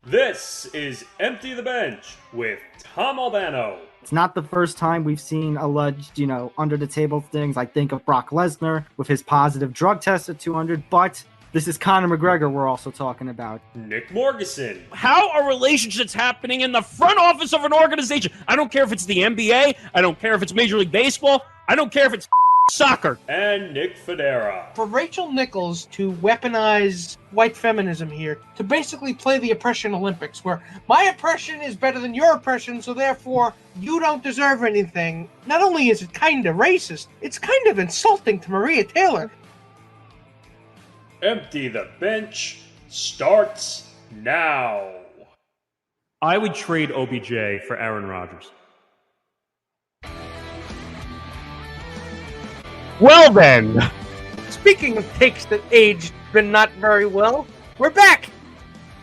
This is Empty the Bench with Tom Albano. It's not the first time we've seen alleged, under the table things. I think of Brock Lesnar with his positive drug test at 200, but this is Conor McGregor we're also talking about. Nick Morgasen. How are relationships happening in the front office of an organization? I don't care if it's the NBA. I don't care if it's Major League Baseball. I don't care if it's soccer. And Nick Fodera. For Rachel Nichols to weaponize white feminism here, to basically play the oppression Olympics, where my oppression is better than your oppression, so therefore you don't deserve anything. Not only is it kind of racist, it's kind of insulting to Maria Taylor. Empty the Bench starts now. I would trade OBJ for Aaron Rodgers. Well then, Speaking of takes that aged but not very well, we're back!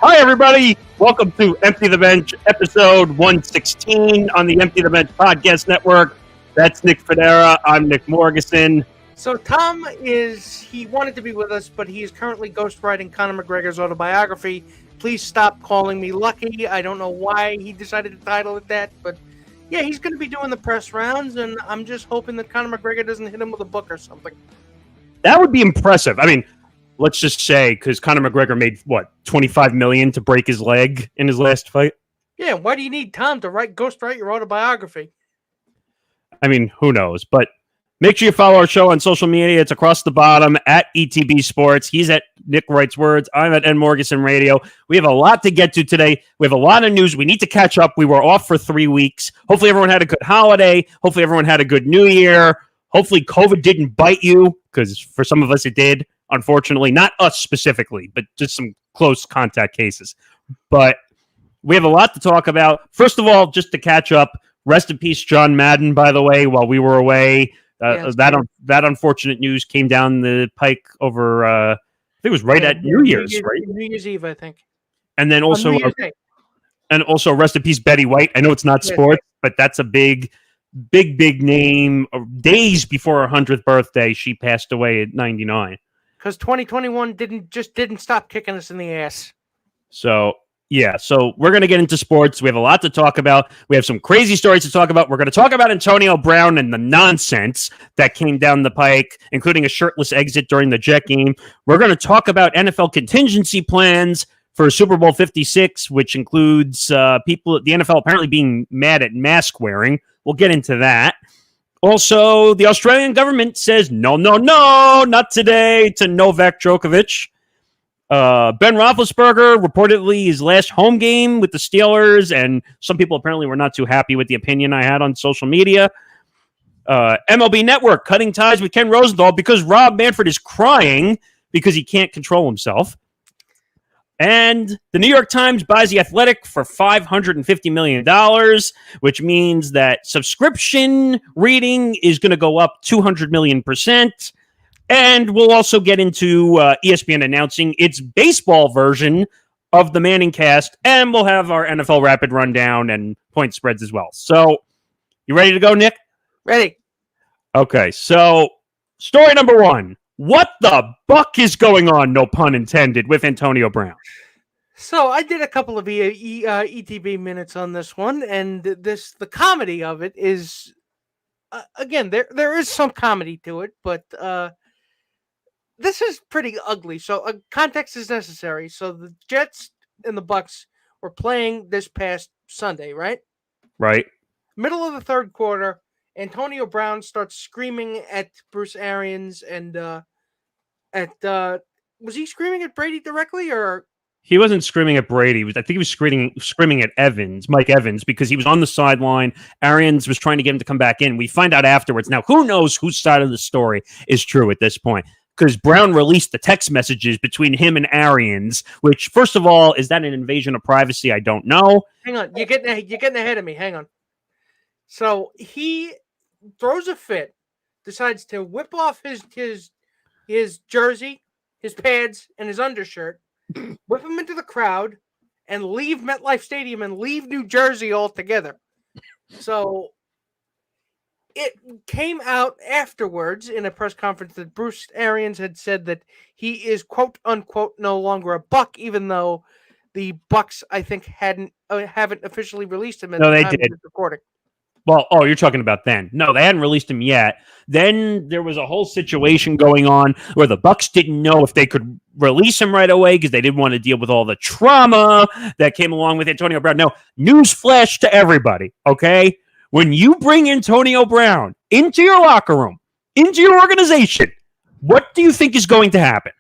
hi everybody. Welcome to Empty the Bench, episode 116 on the Empty the Bench podcast network. That's Nick Fodera. I'm Nick Morgasen. So Tom he wanted to be with us, but he is currently ghostwriting Conor McGregor's autobiography. Please stop calling me lucky. I don't know why he decided to title it that, but yeah, he's going to be doing the press rounds, and I'm just hoping that Conor McGregor doesn't hit him with a book or something. That would be impressive. I mean, let's just say, because Conor McGregor made, $25 million to break his leg in his last fight? Yeah, why do you need Tom to ghostwrite your autobiography? I mean, who knows? But make sure you follow our show on social media. It's across the bottom at ETB Sports. He's at Nick Writes Words. I'm at N Morgasen Radio. We have a lot to get to today. We have a lot of news. We need to catch up. We were off for 3 weeks. Hopefully everyone had a good holiday. Hopefully everyone had a good New Year. Hopefully COVID didn't bite you, because for some of us it did. Unfortunately, not us specifically, but just some close contact cases. But we have a lot to talk about. First of all, just to catch up, rest in peace, John Madden, by the way, while we were away. That unfortunate news came down the pike over, I think it was right at New Year's, right? New Year's Eve, I think. And then also, rest in peace, Betty White. I know it's not sports, but that's a big name. Days before her 100th birthday, she passed away at 99. Because 2021 didn't stop kicking us in the ass. So we're going to get into sports. We have a lot to talk about. We have some crazy stories to talk about. We're going to talk about Antonio Brown and the nonsense that came down the pike, including a shirtless exit during the Jet game. We're going to talk about NFL contingency plans for Super Bowl 56, which includes people at the NFL apparently being mad at mask wearing. We'll get into that. Also, the Australian government says, no, not today to Novak Djokovic. Ben Roethlisberger, reportedly his last home game with the Steelers, and some people apparently were not too happy with the opinion I had on social media. MLB Network cutting ties with Ken Rosenthal because Rob Manfred is crying because he can't control himself. And the New York Times buys The Athletic for $550 million, which means that subscription reading is going to go up 200 million%. And we'll also get into ESPN announcing its baseball version of the Manning cast, and we'll have our NFL rapid rundown and point spreads as well. So, you ready to go, Nick? Ready. Okay, so story number one. What the buck is going on, no pun intended, with Antonio Brown? So I did a couple of ETB minutes on this one, and the comedy of it is, again, there is some comedy to it, but this is pretty ugly. So context is necessary. So the Jets and the Bucks were playing this past Sunday, right? Right. Middle of the third quarter, Antonio Brown starts screaming at Bruce Arians and was he screaming at Brady directly, or? He wasn't screaming at Brady. I think he was screaming at Mike Evans, because he was on the sideline. Arians was trying to get him to come back in. We find out afterwards. Now, who knows whose side of the story is true at this point? Because Brown released the text messages between him and Arians, which, first of all, is that an invasion of privacy? I don't know. Hang on. You're getting ahead of me. Hang on. So he throws a fit, decides to whip off his jersey, his pads, and his undershirt, whip him into the crowd, and leave MetLife Stadium and leave New Jersey altogether. So it came out afterwards in a press conference that Bruce Arians had said that he is, quote unquote, no longer a Buck, even though the Bucks, I think, haven't officially released him at No, the they time did. of this recording. Well, you're talking about then. No, they hadn't released him yet. Then there was a whole situation going on where the Bucks didn't know if they could release him right away because they didn't want to deal with all the trauma that came along with Antonio Brown. No, newsflash to everybody, okay? When you bring Antonio Brown into your locker room, into your organization, what do you think is going to happen?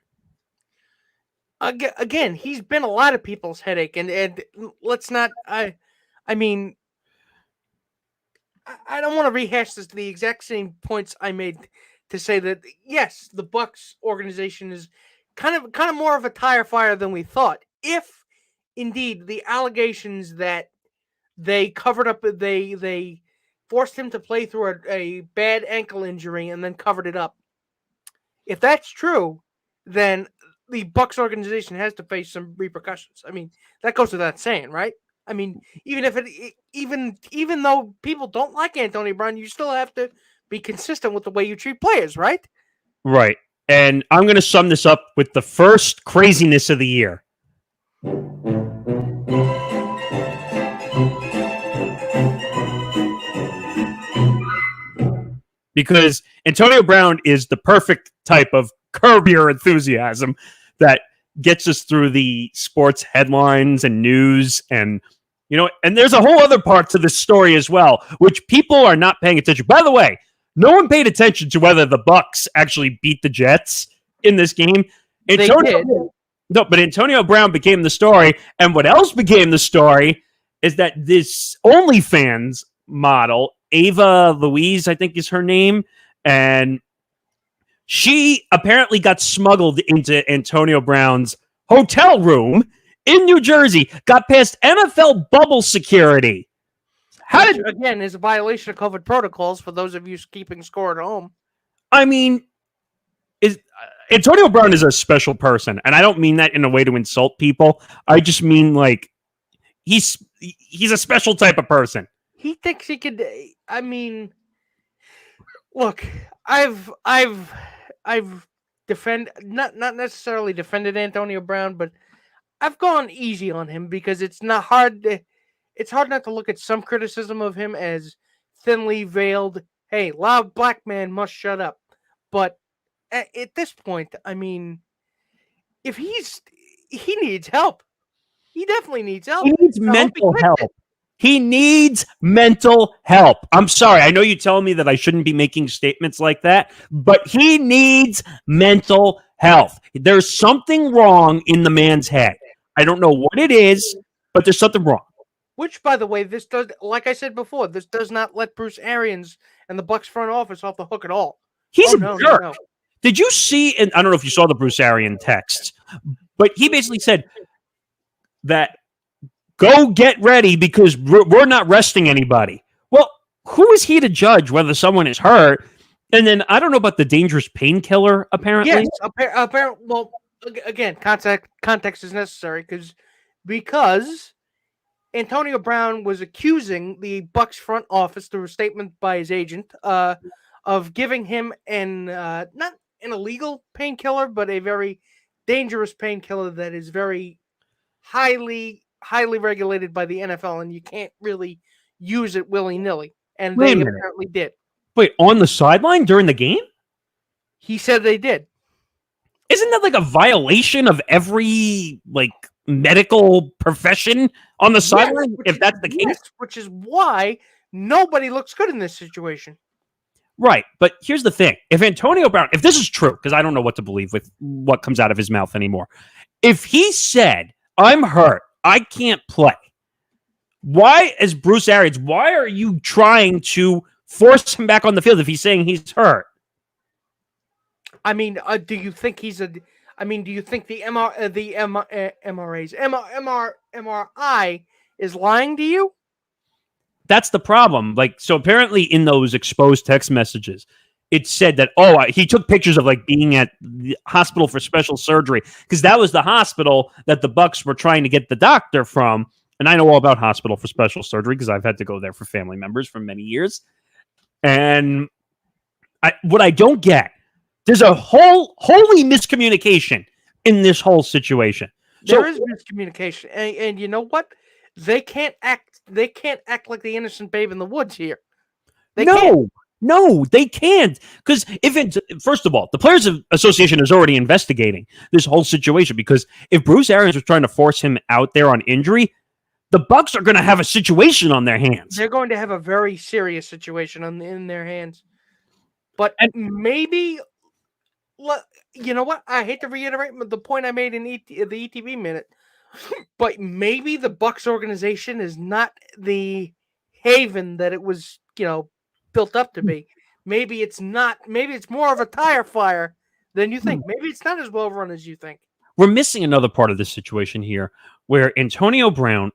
Again, he's been a lot of people's headache, and let's not. I mean, I don't want to rehash the exact same points I made to say that yes, the Bucks organization is kind of more of a tire fire than we thought. If indeed the allegations that they covered up, they forced him to play through a bad ankle injury and then covered it up. If that's true, then the Bucks organization has to face some repercussions. I mean, that goes without saying, right? I mean, even though people don't like Antonio Brown, you still have to be consistent with the way you treat players, right? Right. And I'm going to sum this up with the first craziness of the year. Because Antonio Brown is the perfect type of curb your enthusiasm that gets us through the sports headlines and news and and there's a whole other part to this story as well, which people are not paying attention. By the way, no one paid attention to whether the Bucks actually beat the Jets in this game. But Antonio Brown became the story, and what else became the story is that this OnlyFans model, Ava Louise, I think is her name, and she apparently got smuggled into Antonio Brown's hotel room in New Jersey, got past NFL bubble security. Which, again, is a violation of COVID protocols for those of you keeping score at home. I mean, Antonio Brown is a special person, and I don't mean that in a way to insult people. I just mean like he's a special type of person. He thinks he could. I mean, look, I've not necessarily defended Antonio Brown, but I've gone easy on him because it's hard not to look at some criticism of him as thinly veiled. Hey, loud black man must shut up. But at this point, I mean, if he needs help, he definitely needs help. He needs mental help. He needs mental help. I'm sorry. I know you tell me that I shouldn't be making statements like that, but he needs mental health. There's something wrong in the man's head. I don't know what it is, but there's something wrong. Which, by the way, this does, like I said before, this does not let Bruce Arians and the Bucks front office off the hook at all. He's a jerk. No. Did you see, and I don't know if you saw the Bruce Arians text, but he basically said that go get ready because we're not resting anybody. Well, who is he to judge whether someone is hurt? And then I don't know about the dangerous painkiller, apparently. Yes, apparently. Well, again, context is necessary because Antonio Brown was accusing the Bucks front office through a statement by his agent of giving him not an illegal painkiller, but a very dangerous painkiller that is very highly regulated by the NFL, and you can't really use it willy-nilly. And they apparently did. Wait, on the sideline during the game? He said they did. Isn't that like a violation of every medical profession on the sideline? If that's the case, yes, which is why nobody looks good in this situation. Right, but here's the thing: if Antonio Brown, if this is true, because I don't know what to believe with what comes out of his mouth anymore, if he said, "I'm hurt, I can't play," why, as Bruce Arians, why are you trying to force him back on the field if he's saying he's hurt? I mean, do you think he's a? I mean, do you think the MRI is lying to you? That's the problem. So apparently in those exposed text messages, it said that, he took pictures of being at the hospital for special surgery because that was the hospital that the Bucks were trying to get the doctor from. And I know all about hospital for special surgery because I've had to go there for family members for many years. And what I don't get, there's a holy miscommunication in this whole situation. There is miscommunication, and you know what? They can't act. They can't act like the innocent babe in the woods here. No, they can't. Because first of all, the Players Association is already investigating this whole situation. Because if Bruce Arians was trying to force him out there on injury, the Bucs are going to have a situation on their hands. They're going to have a very serious situation in their hands. But maybe, you know what? I hate to reiterate the point I made in the ETV minute, but maybe the Bucs organization is not the haven that it was, built up to be. Maybe it's not. Maybe it's more of a tire fire than you think. Maybe it's not as well run as you think. We're missing another part of this situation here, where Antonio Brown,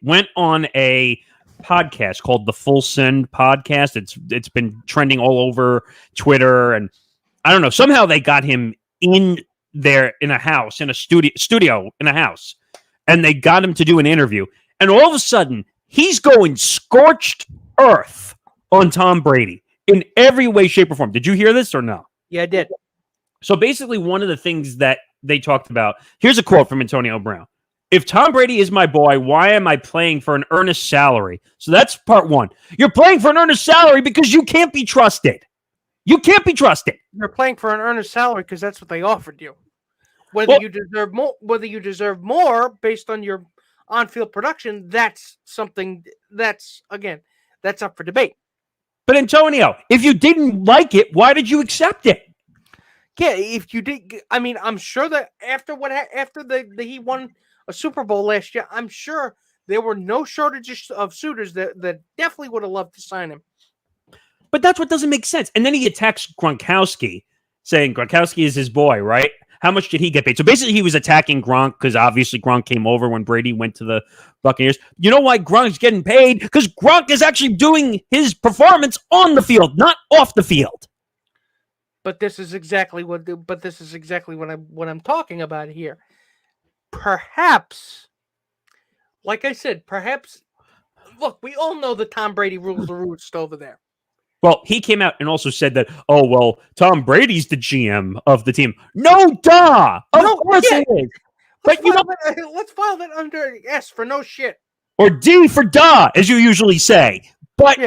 went on a podcast called the Full Send Podcast. It's been trending all over Twitter, and I don't know. Somehow they got him in there in a house, in a studio in a house, and they got him to do an interview. And all of a sudden, he's going scorched earth on Tom Brady in every way, shape, or form. Did you hear this or no? Yeah, I did. So basically, one of the things that they talked about, here's a quote from Antonio Brown. If Tom Brady is my boy, why am I playing for an earnest salary? So that's part one. You're playing for an earnest salary because you can't be trusted. You can't be trusted. You're playing for an earnest salary because that's what they offered you. Whether you deserve more based on your on-field production, that's something that's up for debate. But Antonio, if you didn't like it, why did you accept it? Yeah, if you did, I mean, I'm sure that after he won a Super Bowl last year, I'm sure there were no shortages of suitors that definitely would have loved to sign him. But that's what doesn't make sense. And then he attacks Gronkowski, saying Gronkowski is his boy, right? How much did he get paid? So basically he was attacking Gronk because obviously Gronk came over when Brady went to the Buccaneers. You know why Gronk's getting paid? Because Gronk is actually doing his performance on the field, not off the field. But this is exactly what I'm talking about here. Perhaps, like I said, look, we all know that Tom Brady rules the roost over there. Well, he came out and also said that, Tom Brady's the GM of the team. No, duh! Of course it is. Let's file that under S for no shit. Or D for duh, as you usually say. But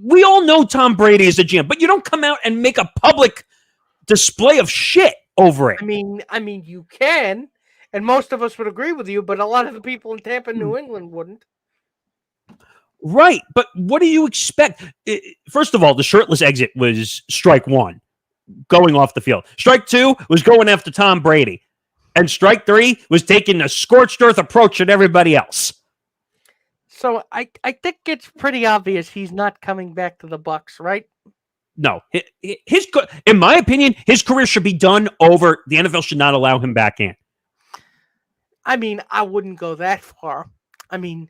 we all know Tom Brady is the GM, but you don't come out and make a public display of shit over it. I mean, you can, and most of us would agree with you, but a lot of the people in Tampa, New England wouldn't. Right, but what do you expect? First of all, the shirtless exit was strike one, going off the field. Strike two was going after Tom Brady. And strike three was taking a scorched earth approach at everybody else. So I think it's pretty obvious he's not coming back to the Bucs, right? No. In my opinion, his career should be done over. The NFL should not allow him back in. I mean, I wouldn't go that far. I mean,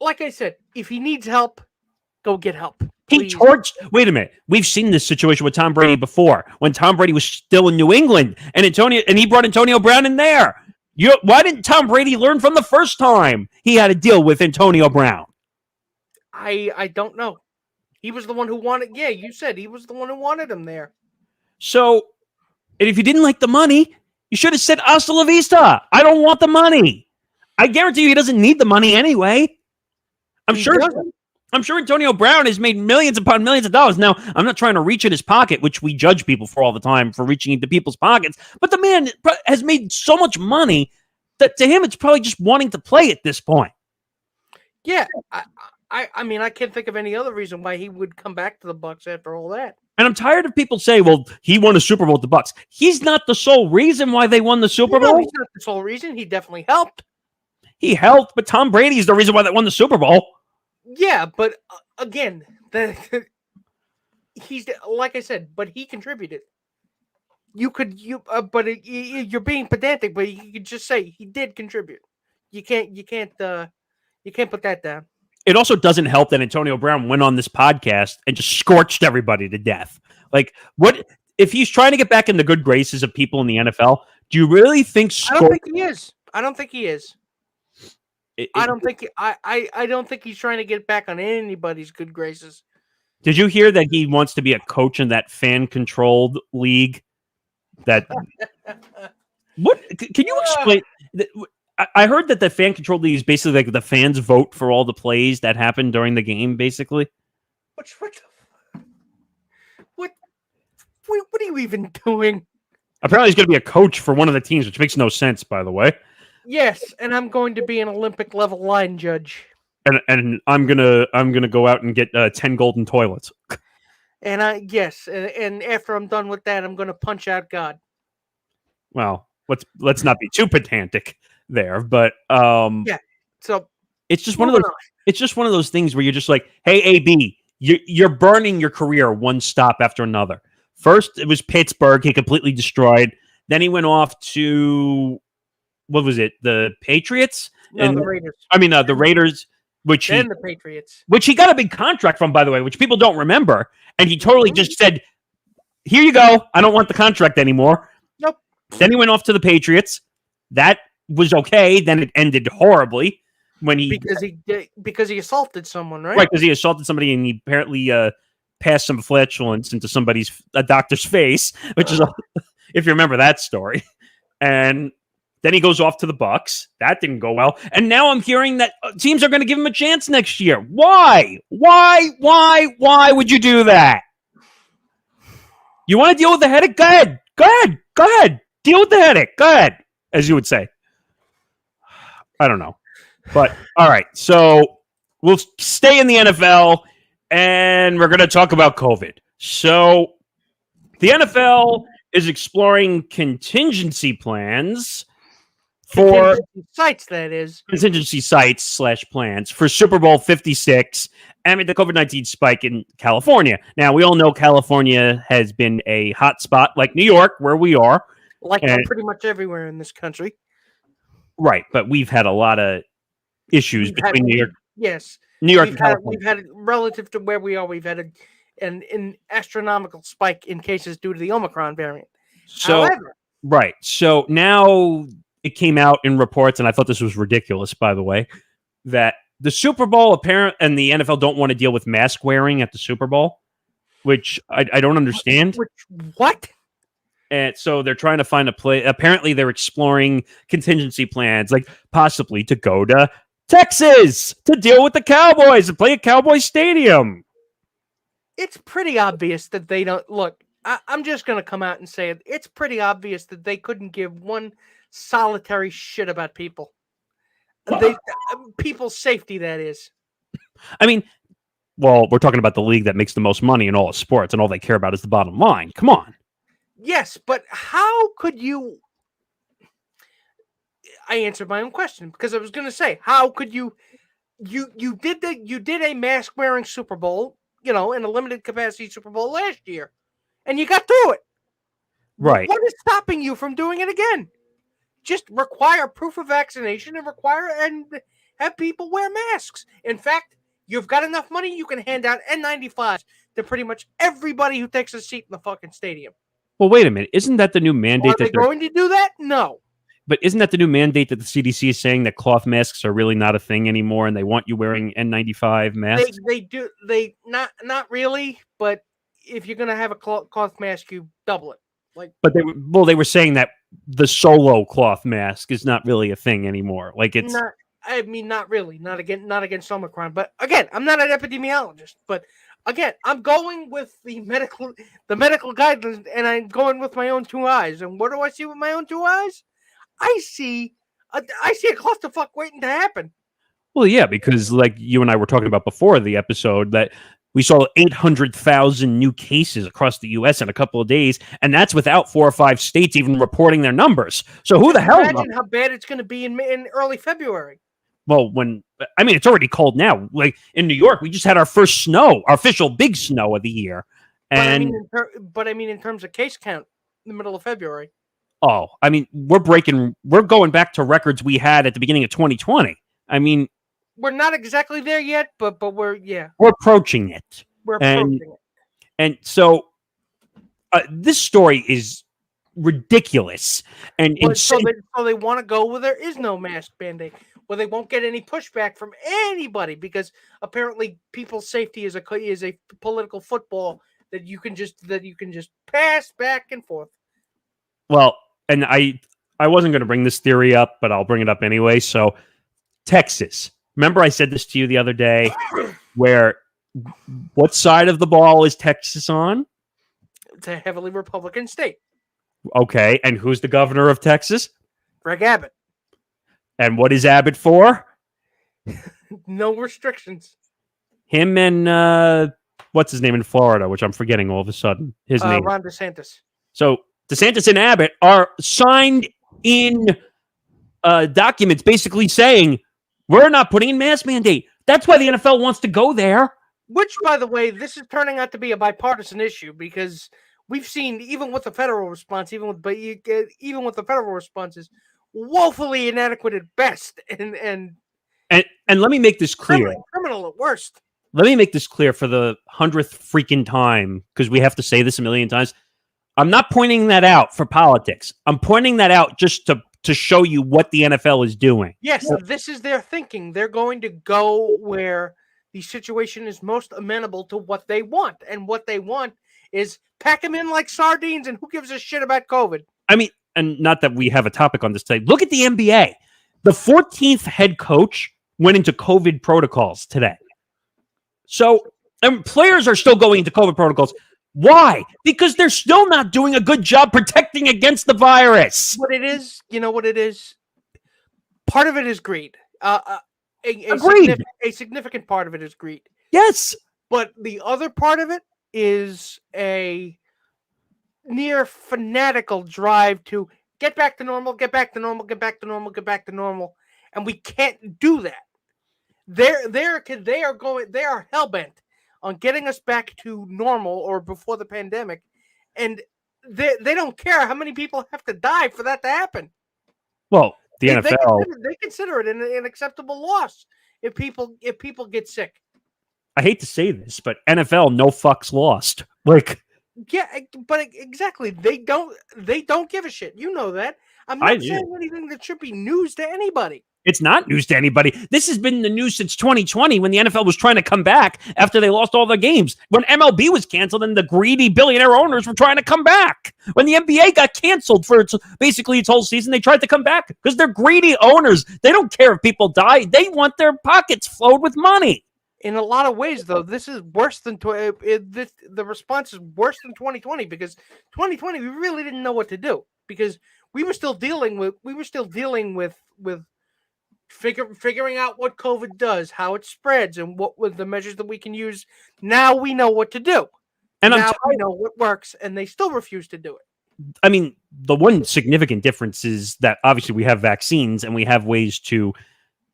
like I said, if he needs help, go get help. Wait a minute. We've seen this situation with Tom Brady before, when Tom Brady was still in New England, and he brought Antonio Brown in there. Why didn't Tom Brady learn from the first time he had to deal with Antonio Brown? I don't know. He was the one who wanted. Yeah, you said he was the one who wanted him there. So, and if you didn't like the money, you should have said hasta la vista. I don't want the money. I guarantee you, he doesn't need the money anyway. I'm sure Antonio Brown has made millions upon millions of dollars. Now, I'm not trying to reach in his pocket, which we judge people for all the time for reaching into people's pockets. But the man has made so much money that to him, it's probably just wanting to play at this point. Yeah. I mean, I can't think of any other reason why he would come back to the Bucs after all that. And I'm tired of people saying, well, he won a Super Bowl with the Bucs. He's not the sole reason why they won the Super Bowl. He's not the sole reason. He definitely helped. He helped, but Tom Brady is the reason why they won the Super Bowl. Yeah, but again, he's like I said, but he contributed. You're being pedantic, but you could just say he did contribute. You can't put that down. It also doesn't help that Antonio Brown went on this podcast and just scorched everybody to death. Like, what if he's trying to get back in the good graces of people in the NFL? Do you really think? I don't think he is. I don't think he is. I don't think he's trying to get back on anybody's good graces. Did you hear that he wants to be a coach in that fan-controlled league? That What can you explain? I heard that the fan control league is basically like the fans vote for all the plays that happen during the game, basically. What are you even doing? Apparently, he's going to be a coach for one of the teams, which makes no sense, by the way. Yes, and I'm going to be an Olympic level line judge. And I'm gonna go out and get 10 golden toilets. And and after I'm done with that, I'm going to punch out God. Well, let's not be too pedantic there, but So it's just one of those. It's just one of those things where you're just like, hey, AB, you're burning your career one stop after another. First, it was Pittsburgh. He completely destroyed. Then he went off to, what was it? The Patriots? No, the Raiders. The Raiders, the Patriots. Which he got a big contract from, by the way, which people don't remember. And he totally just said, here you go. I don't want the contract anymore. Nope. Then he went off to the Patriots. That was okay. Then it ended horribly when because he assaulted someone, right? Right, because he assaulted somebody and he apparently passed some flatulence into a doctor's face, which is if you remember that story. And then he goes off to the Bucs. That didn't go well. And now I'm hearing that teams are going to give him a chance next year. Why? Why would you do that? You want to deal with the headache? Go ahead. Deal with the headache. Go ahead, as you would say. I don't know. But, all right. So we'll stay in the NFL, and we're going to talk about COVID. So the NFL is exploring contingency plans for contingency sites / plans for Super Bowl 56 amid the COVID-19 spike in California. Now, we all know California has been a hot spot like New York, where we are. Pretty much everywhere in this country. Right, but we've had a lot of issues between New York. Yes. New York and California. We've had, relative to where we are, we've had an astronomical spike in cases due to the Omicron variant. However, right. So now it came out in reports, and I thought this was ridiculous, by the way, that the Super Bowl and the NFL don't want to deal with mask wearing at the Super Bowl, which I don't understand. What? And so they're trying to find a play. Apparently, they're exploring contingency plans, like possibly to go to Texas to deal with the Cowboys and play at Cowboys Stadium. It's pretty obvious that they don't look. I'm just going to come out and say it. It's pretty obvious that they couldn't give one solitary shit about people. People's safety, that is. I mean, well, we're talking about the league that makes the most money in all of sports, and all they care about is the bottom line. Come on. Yes, but how could you? I answered my own question because I was going to say, how could you? You did a mask wearing Super Bowl, in a limited capacity Super Bowl last year, and you got through it. Right. What is stopping you from doing it again? Just require proof of vaccination and have people wear masks. In fact, you've got enough money, you can hand out N95s to pretty much everybody who takes a seat in the fucking stadium. Well, wait a minute. Isn't that the new mandate? Are they going to do that? No. But isn't that the new mandate that the CDC is saying that cloth masks are really not a thing anymore, and they want you wearing N95 masks? They do. They not really. But if you're going to have a cloth mask, you double it. But they were saying that the solo cloth mask is not really a thing anymore. Like it's not. I mean, not really. Not against Omicron. But again, I'm not an epidemiologist. But again, I'm going with the medical guidelines, and I'm going with my own two eyes. And what do I see with my own two eyes? I see a clusterfuck waiting to happen. Well, yeah, because like you and I were talking about before the episode, that we saw 800,000 new cases across the U.S. in a couple of days, and that's without 4 or 5 states even reporting their numbers. So who the hell? Imagine how bad it's going to be in early February. Well, it's already cold now. Like in New York, we just had our first snow, our official big snow of the year. And but I mean, in terms of case count, in the middle of February. Oh, I mean, we're going back to records we had at the beginning of 2020. I mean, we're not exactly there yet, but we're approaching it. We're approaching it. And so this story is ridiculous. And so they want to go where there is no mask mandate, where they won't get any pushback from anybody, because apparently people's safety is a political football that you can just pass back and forth. Well, and I I wasn't going to bring this theory up, but I'll bring it up anyway. So, Texas. Remember I said this to you the other day, where what side of the ball is Texas on? It's a heavily Republican state. Okay, and who's the governor of Texas? Greg Abbott. And what is Abbott for? No restrictions. Him and what's his name in Florida, which I'm forgetting all of a sudden. His name. Ron DeSantis. So DeSantis and Abbott are signed in documents basically saying we're not putting in mask mandate. That's why the NFL wants to go there. Which, by the way, this is turning out to be a bipartisan issue because we've seen, even with the federal response, even with the federal responses, woefully inadequate at best, and let me make this clear. Criminal at worst. Let me make this clear for the 100th freaking time, because we have to say this a million times. I'm not pointing that out for politics. I'm pointing that out just to show you what the NFL is doing. Yes, this is their thinking. They're going to go where the situation is most amenable to what they want. And what they want is pack them in like sardines, and who gives a shit about COVID? I mean, and not that we have a topic on this today. Look at the NBA. The 14th head coach went into COVID protocols today. So, and players are still going into COVID protocols. Why? Because they're still not doing a good job protecting against the virus. What it is, you know what it is? Part of it is greed. A significant part of it is greed. Yes. But the other part of it is a near fanatical drive to get back to normal, get back to normal, get back to normal, get back to normal. And we can't do that. They are hell-bent on getting us back to normal or before the pandemic. And they don't care how many people have to die for that to happen. Well, the NFL... They consider it an acceptable loss if people get sick. I hate to say this, but NFL, no fucks lost. Like... Yeah, but exactly. They don't give a shit. You know that. I'm not saying anything that should be news to anybody. It's not news to anybody. This has been the news since 2020 when the NFL was trying to come back after they lost all their games. When MLB was canceled and the greedy billionaire owners were trying to come back. When the NBA got canceled for its whole season, they tried to come back because they're greedy owners. They don't care if people die. They want their pockets flowed with money. In a lot of ways, though, this is worse than the response is worse than 2020 because 2020 we really didn't know what to do because we were still dealing with figuring out what COVID does, how it spreads, and what with the measures that we can use. Now we know what to do, and now we know what works, and they still refuse to do it. I mean, the one significant difference is that obviously we have vaccines and we have ways to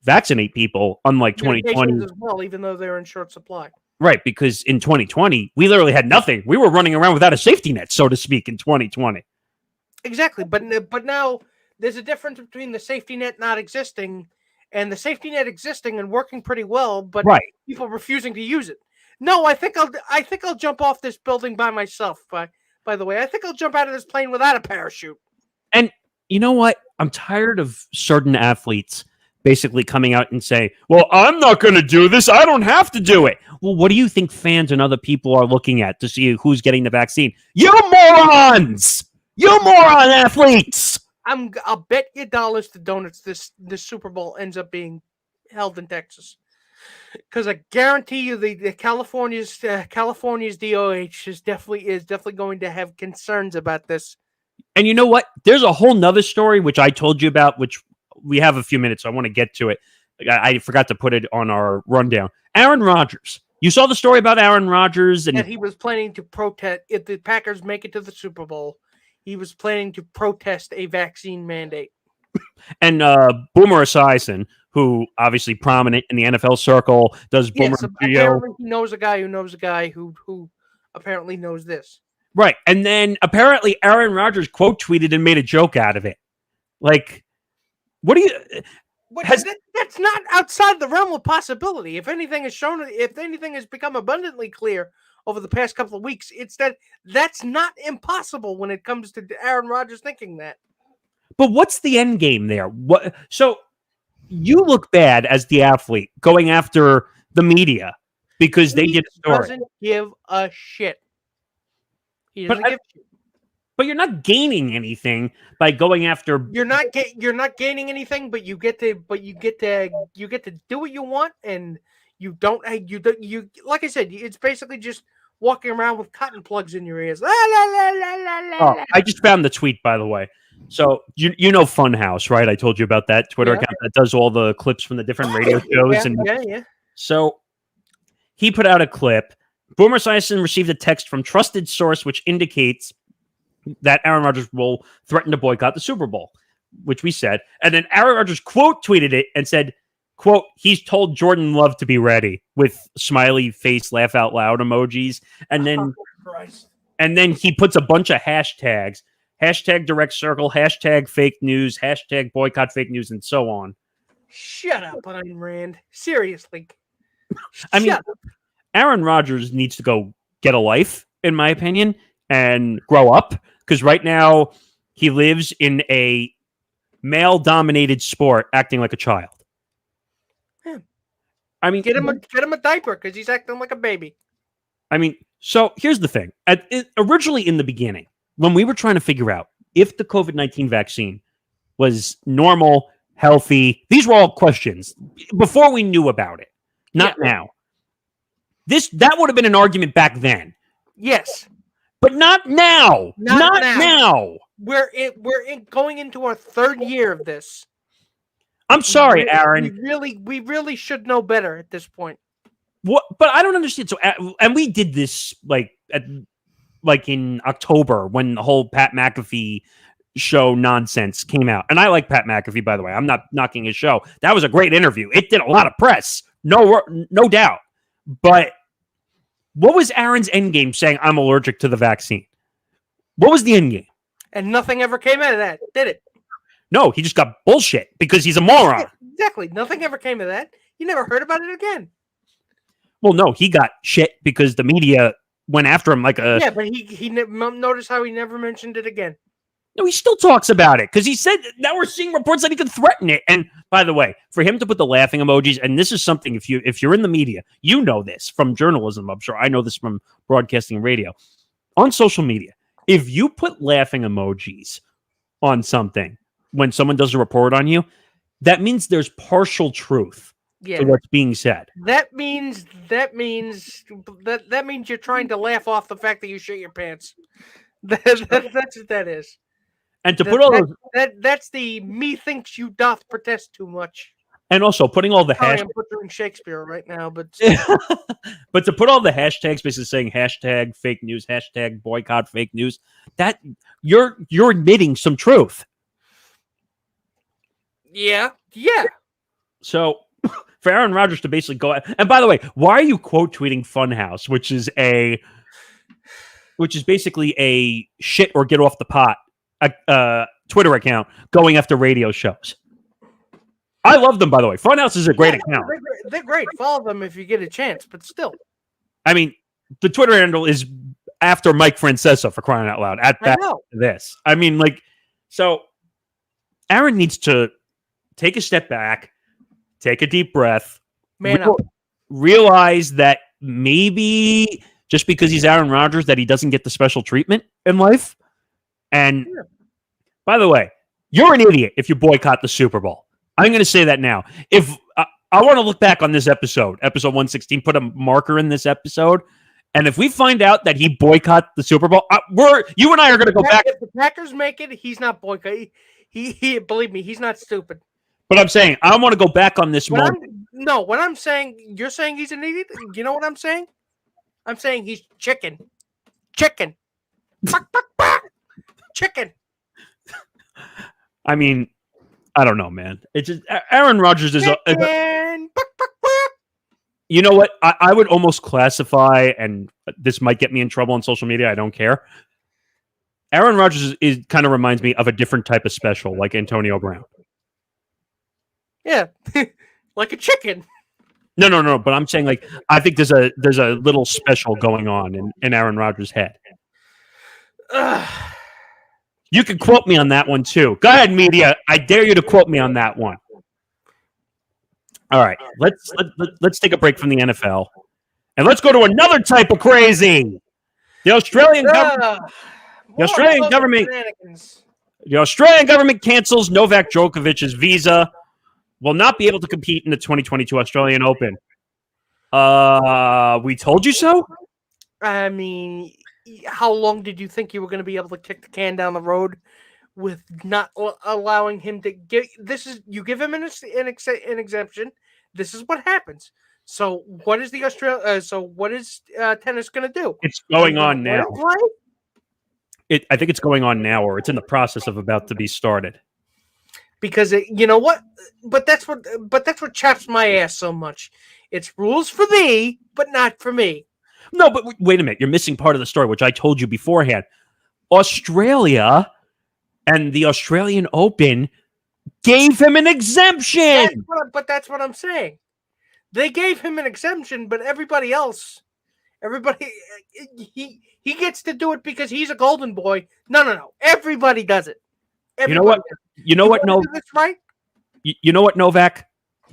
vaccinate people, unlike 2020 as well, even though they're in short supply. Right, because in 2020 we literally had nothing. We were running around without a safety net, so to speak, in 2020. Exactly, but now there's a difference between the safety net not existing and the safety net existing and working pretty well, but people refusing to use it. No, I think I'll jump off this building by myself. By the way, I think I'll jump out of this plane without a parachute. And you know what? I'm tired of certain athletes basically coming out and say, well, I'm not going to do this. I don't have to do it. Well, what do you think fans and other people are looking at to see who's getting the vaccine? You morons! You moron athletes! I'll bet you dollars to donuts this Super Bowl ends up being held in Texas, because I guarantee you the California's DOH is definitely going to have concerns about this. And you know what? There's a whole nother story which I told you about, which we have a few minutes, so I want to get to it. I forgot to put it on our rundown. Aaron Rodgers. You saw the story about Aaron Rodgers, and he was planning to protest if the Packers make it to the Super Bowl. He was planning to protest a vaccine mandate. And Boomer Esiason, who obviously prominent in the NFL circle, does Boomer. Apparently he knows a guy who knows a guy who apparently knows this. Right, and then apparently Aaron Rodgers quote tweeted and made a joke out of it. Like, what do you? That's not outside the realm of possibility. If anything has become abundantly clear over the past couple of weeks, it's that's not impossible when it comes to Aaron Rodgers thinking that. But what's the end game there? What? So you look bad as the athlete going after the media because they did a story. He doesn't give a shit. He doesn't give a shit. But you're not gaining anything by going after. You're not gaining anything, but you get to do what you want, and you don't like I said, it's basically just walking around with cotton plugs in your ears. I just found the tweet, by the way. So you know Funhouse, right? I told you about that Twitter account that does all the clips from the different radio shows. Yeah. So he put out a clip. Boomer Esiason received a text from trusted source which indicates that Aaron Rodgers will threaten to boycott the Super Bowl, which we said. And then Aaron Rodgers quote tweeted it and said, quote, he's told Jordan Love to be ready with smiley face, laugh out loud emojis. And then he puts a bunch of hashtags, hashtag direct circle, hashtag fake news, hashtag boycott fake news, and so on. Shut up, Ayn Rand. Seriously. I mean, Aaron Rodgers needs to go get a life, in my opinion, and grow up. Because right now, he lives in a male-dominated sport, acting like a child. Yeah. I mean, get him a diaper because he's acting like a baby. I mean, so here's the thing. Originally, in the beginning, when we were trying to figure out if the COVID-19 vaccine was normal, healthy, these were all questions before we knew about it. Not now. That would have been an argument back then. Yes. But not now. Not now. We're going into our third year of this. I'm sorry, Aaron. We really should know better at this point. What? But I don't understand. So, and we did this like in October when the whole Pat McAfee show nonsense came out. And I like Pat McAfee, by the way. I'm not knocking his show. That was a great interview. It did a lot of press. No doubt. But what was Aaron's endgame saying I'm allergic to the vaccine? What was the endgame? And nothing ever came out of that, did it? No, he just got bullshit because he's a moron. Exactly. Nothing ever came of that. You never heard about it again. Well, no, he got shit because the media went after him like a... Yeah, but he notice how he never mentioned it again. No, he still talks about it because he said now we're seeing reports that he could threaten it. And by the way, for him to put the laughing emojis, and this is something if you're in the media, you know this from journalism. I'm sure I know this from broadcasting and radio. On social media, if you put laughing emojis on something when someone does a report on you, that means there's partial truth to what's being said. That means you're trying to laugh off the fact that you shit your pants. That's what that is. And to put all that's the me thinks you doth protest too much. And also putting all the hashtags. I'm butchering Shakespeare right now, but but to put all the hashtags, basically saying hashtag fake news, hashtag boycott fake news, that you're admitting some truth. Yeah. So for Aaron Rodgers to basically go, and by the way, why are you quote tweeting Funhouse, which is basically a shit or get off the pot Twitter account going after radio shows? I love them, by the way. Funhouse is a great account. They're great. Follow them if you get a chance, but still. I mean, the Twitter handle is after Mike Francesa, for crying out loud. At that, this. I mean, like, so Aaron needs to take a step back, take a deep breath, realize that maybe just because he's Aaron Rodgers that he doesn't get the special treatment in life. And by the way, you're an idiot if you boycott the Super Bowl. I'm going to say that now. If I want to look back on this episode 116, put a marker in this episode, and if we find out that he boycotted the Super Bowl, you and I are going to go back. If the Packers make it, he's not boycotting. He believe me, he's not stupid. But I'm saying I want to go back on this moment. What I'm saying, you're saying he's an idiot. You know what I'm saying? I'm saying he's chicken. Chicken. Chicken. I mean, I don't know, man. It's just Aaron Rodgers is. You know what? I would almost classify, and this might get me in trouble on social media. I don't care. Aaron Rodgers is kind of reminds me of a different type of special, like Antonio Brown. Yeah, like a chicken. No. But I'm saying, like, I think there's a little special going on in Aaron Rodgers' head. You can quote me on that one too. Go ahead, media. I dare you to quote me on that one. All right, let's take a break from the NFL, and let's go to another type of crazy. The Australian government. The Australian government cancels Novak Djokovic's visa. Will not be able to compete in the 2022 Australian Open. We told you so? I mean, how long did you think you were going to be able to kick the can down the road with not allowing him to get you give him an exemption. This is what happens. So what is what is tennis going to do? It's going on now. I think it's going on now, or it's in the process of about to be started. Because you know what? But that's what chaps my ass so much. It's rules for thee, but not for me. No, but wait a minute. You're missing part of the story, which I told you beforehand. Australia and the Australian Open gave him an exemption. That's what I'm saying. They gave him an exemption, but everybody he gets to do it because he's a golden boy. No. Everybody does it. Everybody You know what? No, that's right. You know what, Novak?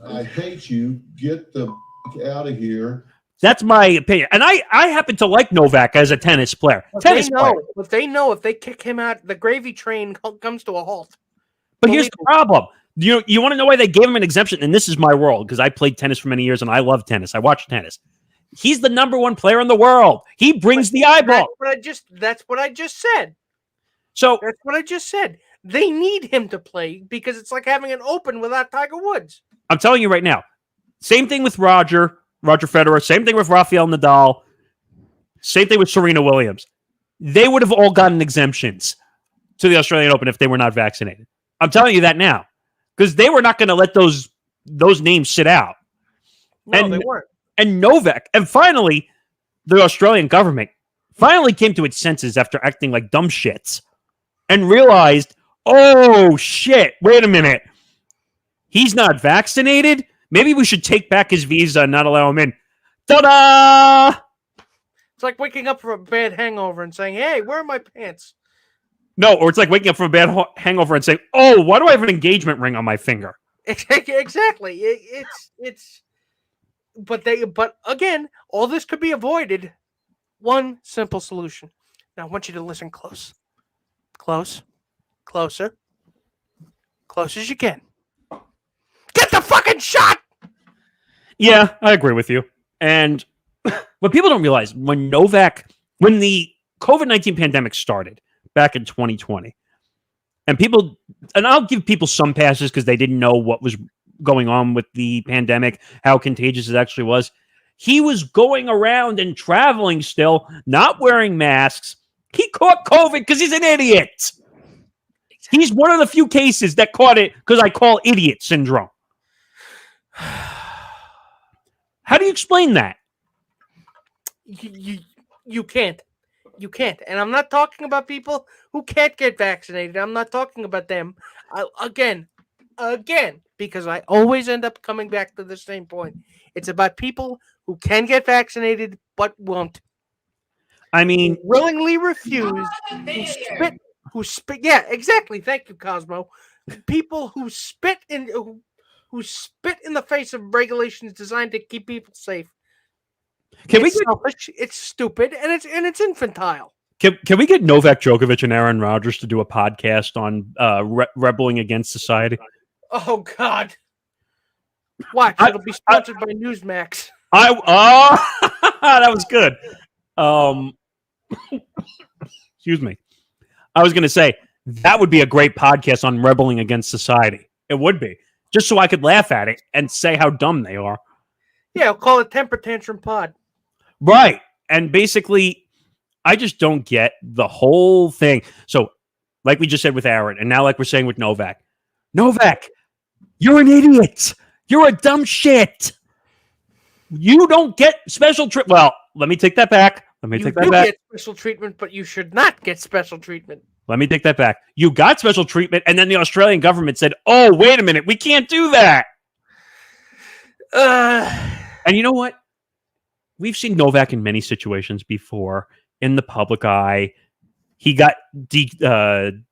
I hate you. Get the fuck out of here. That's my opinion. And I happen to like Novak as a tennis player. But they know if they kick him out, the gravy train comes to a halt. But here's the problem. You want to know why they gave him an exemption? And this is my world, because I played tennis for many years and I love tennis. I watch tennis. He's the number one player in the world. He brings the eyeball. That's what I just said. So that's what I just said. They need him to play because it's like having an Open without Tiger Woods. I'm telling you right now. Same thing with Roger Federer. Same thing with Rafael Nadal. Same thing with Serena Williams. They would have all gotten exemptions to the Australian Open if they were not vaccinated. I'm telling you that now. Because they were not going to let those names sit out. No, they weren't. And Novak, and finally, the Australian government finally came to its senses after acting like dumb shits and realized, oh, shit, wait a minute. He's not vaccinated? Maybe we should take back his visa and not allow him in. Ta-da! It's like waking up from a bad hangover and saying, hey, where are my pants? No, or it's like waking up from a bad hangover and saying, oh, why do I have an engagement ring on my finger? Exactly. But again, all this could be avoided. One simple solution. Now I want you to listen close. Closer. Close as you can. Get the fucking shot! Yeah, I agree with you. And what people don't realize, when the COVID-19 pandemic started back in 2020, and I'll give people some passes because they didn't know what was going on with the pandemic, how contagious it actually was. He was going around and traveling still, not wearing masks. He caught COVID because he's an idiot. He's one of the few cases that caught it because I call idiot syndrome. How do you explain that? You can't. You can't. And I'm not talking about people who can't get vaccinated. I'm not talking about them. Again, because I always end up coming back to the same point. It's about people who can get vaccinated but won't. I mean, willingly refuse. Who spit? Yeah, exactly. Thank you, Cosmo. People who spit in the face of regulations designed to keep people safe. It's stupid and it's infantile. Can we get Novak Djokovic and Aaron Rodgers to do a podcast on rebelling against society? Oh God! Watch, it'll be sponsored by Newsmax. That was good. Excuse me. I was going to say that would be a great podcast on rebelling against society. It would be, just so I could laugh at it and say how dumb they are. Yeah, I'll call it Temper Tantrum Pod. Right, and basically, I just don't get the whole thing. So, like we just said with Aaron, and now like we're saying with Novak, you're an idiot. You're a dumb shit. You don't get special treatment. Well, let me take that back. You get special treatment, but you should not get special treatment. Let me take that back. You got special treatment, and then the Australian government said, oh, wait a minute, we can't do that. And you know what? We've seen Novak in many situations before in the public eye. He got disqualified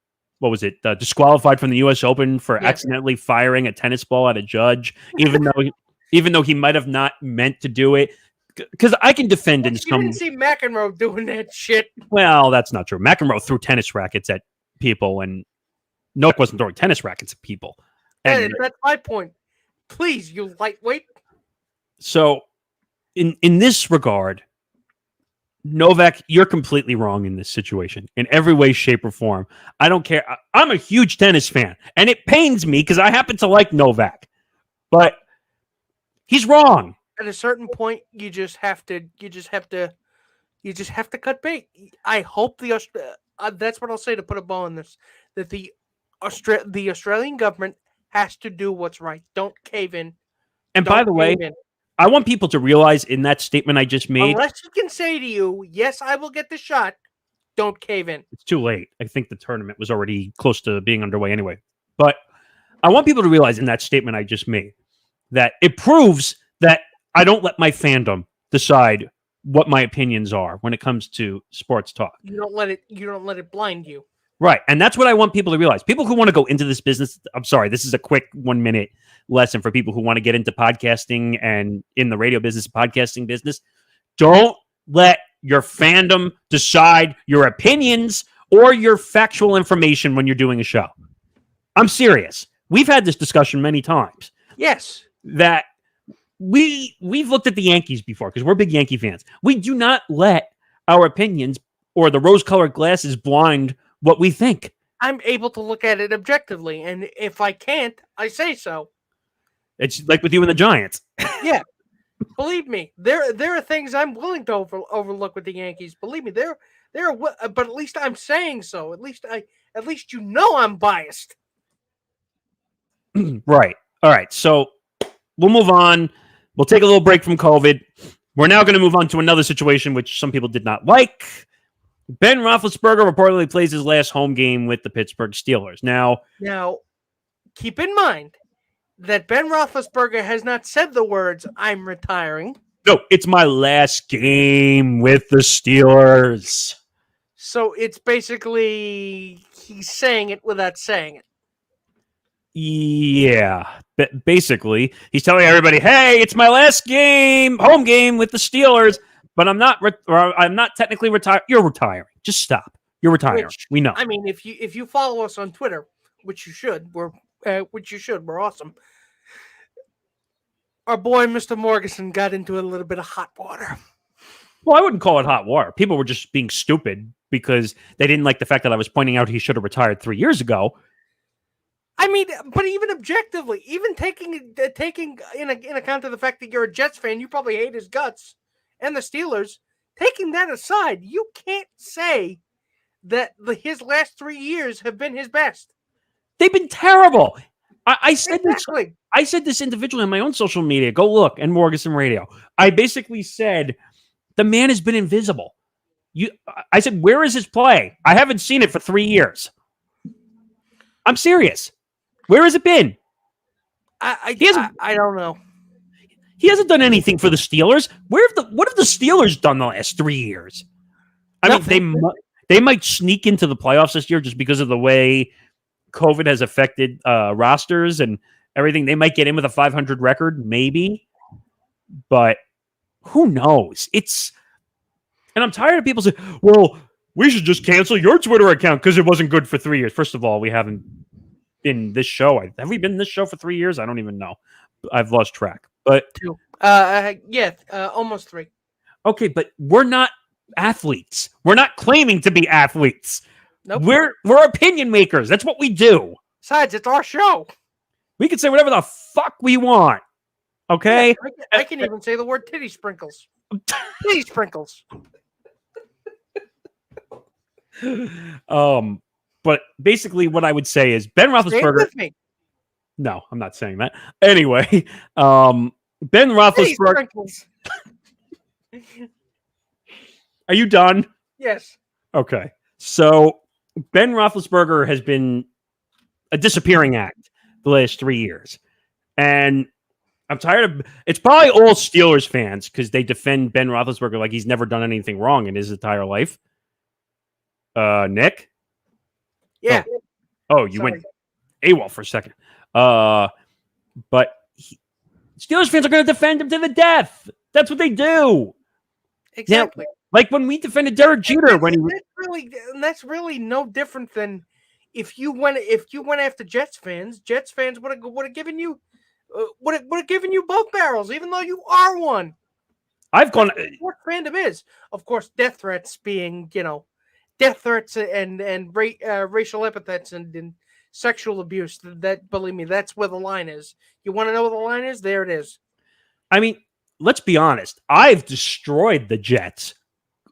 from the U.S. Open for accidentally firing a tennis ball at a judge, even though he might have not meant to do it. because I can defend in You some. didn't see McEnroe doing that shit. Well, that's not true. McEnroe threw tennis rackets at people, and Noak wasn't throwing tennis rackets at people. And That's my point. Please, you lightweight. so, in this regard, Novak, you're completely wrong in this situation in every way, shape, or form. I don't care. I'm a huge tennis fan, and it pains me because I happen to like Novak, but he's wrong. At a certain point, you just have to cut bait. I hope that's what I'll say to put a bow on this. That the Australian government has to do what's right. Don't cave in. And by the way, I want people to realize in that statement I just made, unless he can say to you, "Yes, I will get the shot," don't cave in. it's too late. I think the tournament was already close to being underway anyway. But I want people to realize in that statement I just made that it proves that I don't let my fandom decide what my opinions are when it comes to sports talk. You don't let it blind you. Right. And that's what I want people to realize. People who want to go into this business, I'm sorry, this is a quick 1 minute lesson for people who want to get into podcasting and in the radio business, podcasting business. Don't let your fandom decide your opinions or your factual information when you're doing a show. I'm serious. We've had this discussion many times. Yes. That we've looked at the Yankees before because we're big Yankee fans. We do not let our opinions or the rose-colored glasses blind what we think. I'm able to look at it objectively, and if I can't, I say so. It's like with you and the Giants. Yeah. Believe me, there are things I'm willing to overlook with the Yankees. Believe me, there are, but at least I'm saying so. At least you know I'm biased. Right. All right. So we'll move on. We'll take a little break from COVID. We're now going to move on to another situation which some people did not like. Ben Roethlisberger reportedly plays his last home game with the Pittsburgh Steelers. Now, keep in mind that Ben Roethlisberger has not said the words, "I'm retiring." No, it's my last game with the Steelers. So it's basically he's saying it without saying it. Yeah. Basically, he's telling everybody, hey, it's my last home game with the Steelers. But I'm not technically retired. You're retiring. Just stop. You're retiring. We know. I mean, if you follow us on Twitter, which you should, we're awesome. Our boy Mr. Morgasen got into a little bit of hot water. Well, I wouldn't call it hot water. People were just being stupid because they didn't like the fact that I was pointing out he should have retired 3 years ago. I mean, but even objectively, even taking in account of the fact that you're a Jets fan, you probably hate his guts. And the Steelers, taking that aside, you can't say that his last 3 years have been his best. They've been terrible. I said exactly. this. I said this individually on my own social media. Go look and Morgasen Radio. I basically said the man has been invisible. I said, where is his play? I haven't seen it for 3 years. I'm serious. Where has it been? I don't know. He hasn't done anything for the Steelers. What have the Steelers done the last 3 years? I mean, they might sneak into the playoffs this year just because of the way COVID has affected rosters and everything. They might get in with a 500 record, maybe. But who knows? And I'm tired of people saying, well, we should just cancel your Twitter account because it wasn't good for 3 years. First of all, we haven't been this show. Have we been in this show for 3 years? I don't even know. I've lost track. But 2. Almost 3. Okay, but we're not athletes. We're not claiming to be athletes. Nope. We're opinion makers. That's what we do. Besides, it's our show. We can say whatever the fuck we want. Okay? Yeah, I can even say the word titty sprinkles. Titty sprinkles. But basically what I would say is Ben Roethlisberger. Stay with me. No, I'm not saying that. Anyway, Ben Roethlisberger. Are you done? Yes. Okay. So Ben Roethlisberger has been a disappearing act the last 3 years. And I'm tired of it's probably all Steelers fans because they defend Ben Roethlisberger like he's never done anything wrong in his entire life. Nick? Yeah. Oh, you went AWOL for a second. But Steelers fans are going to defend him to the death. That's what they do. Exactly. Like when we defended Derek Jeter when he was. That's really no different than if you went after Jets fans would have given you both barrels, even though you are one. I've gone. What fandom is, of course, death threats being, death threats and racial epithets and sexual abuse. That, believe me, that's where the line is. You want to know where the line is? There it is. I mean, let's be honest. I've destroyed the Jets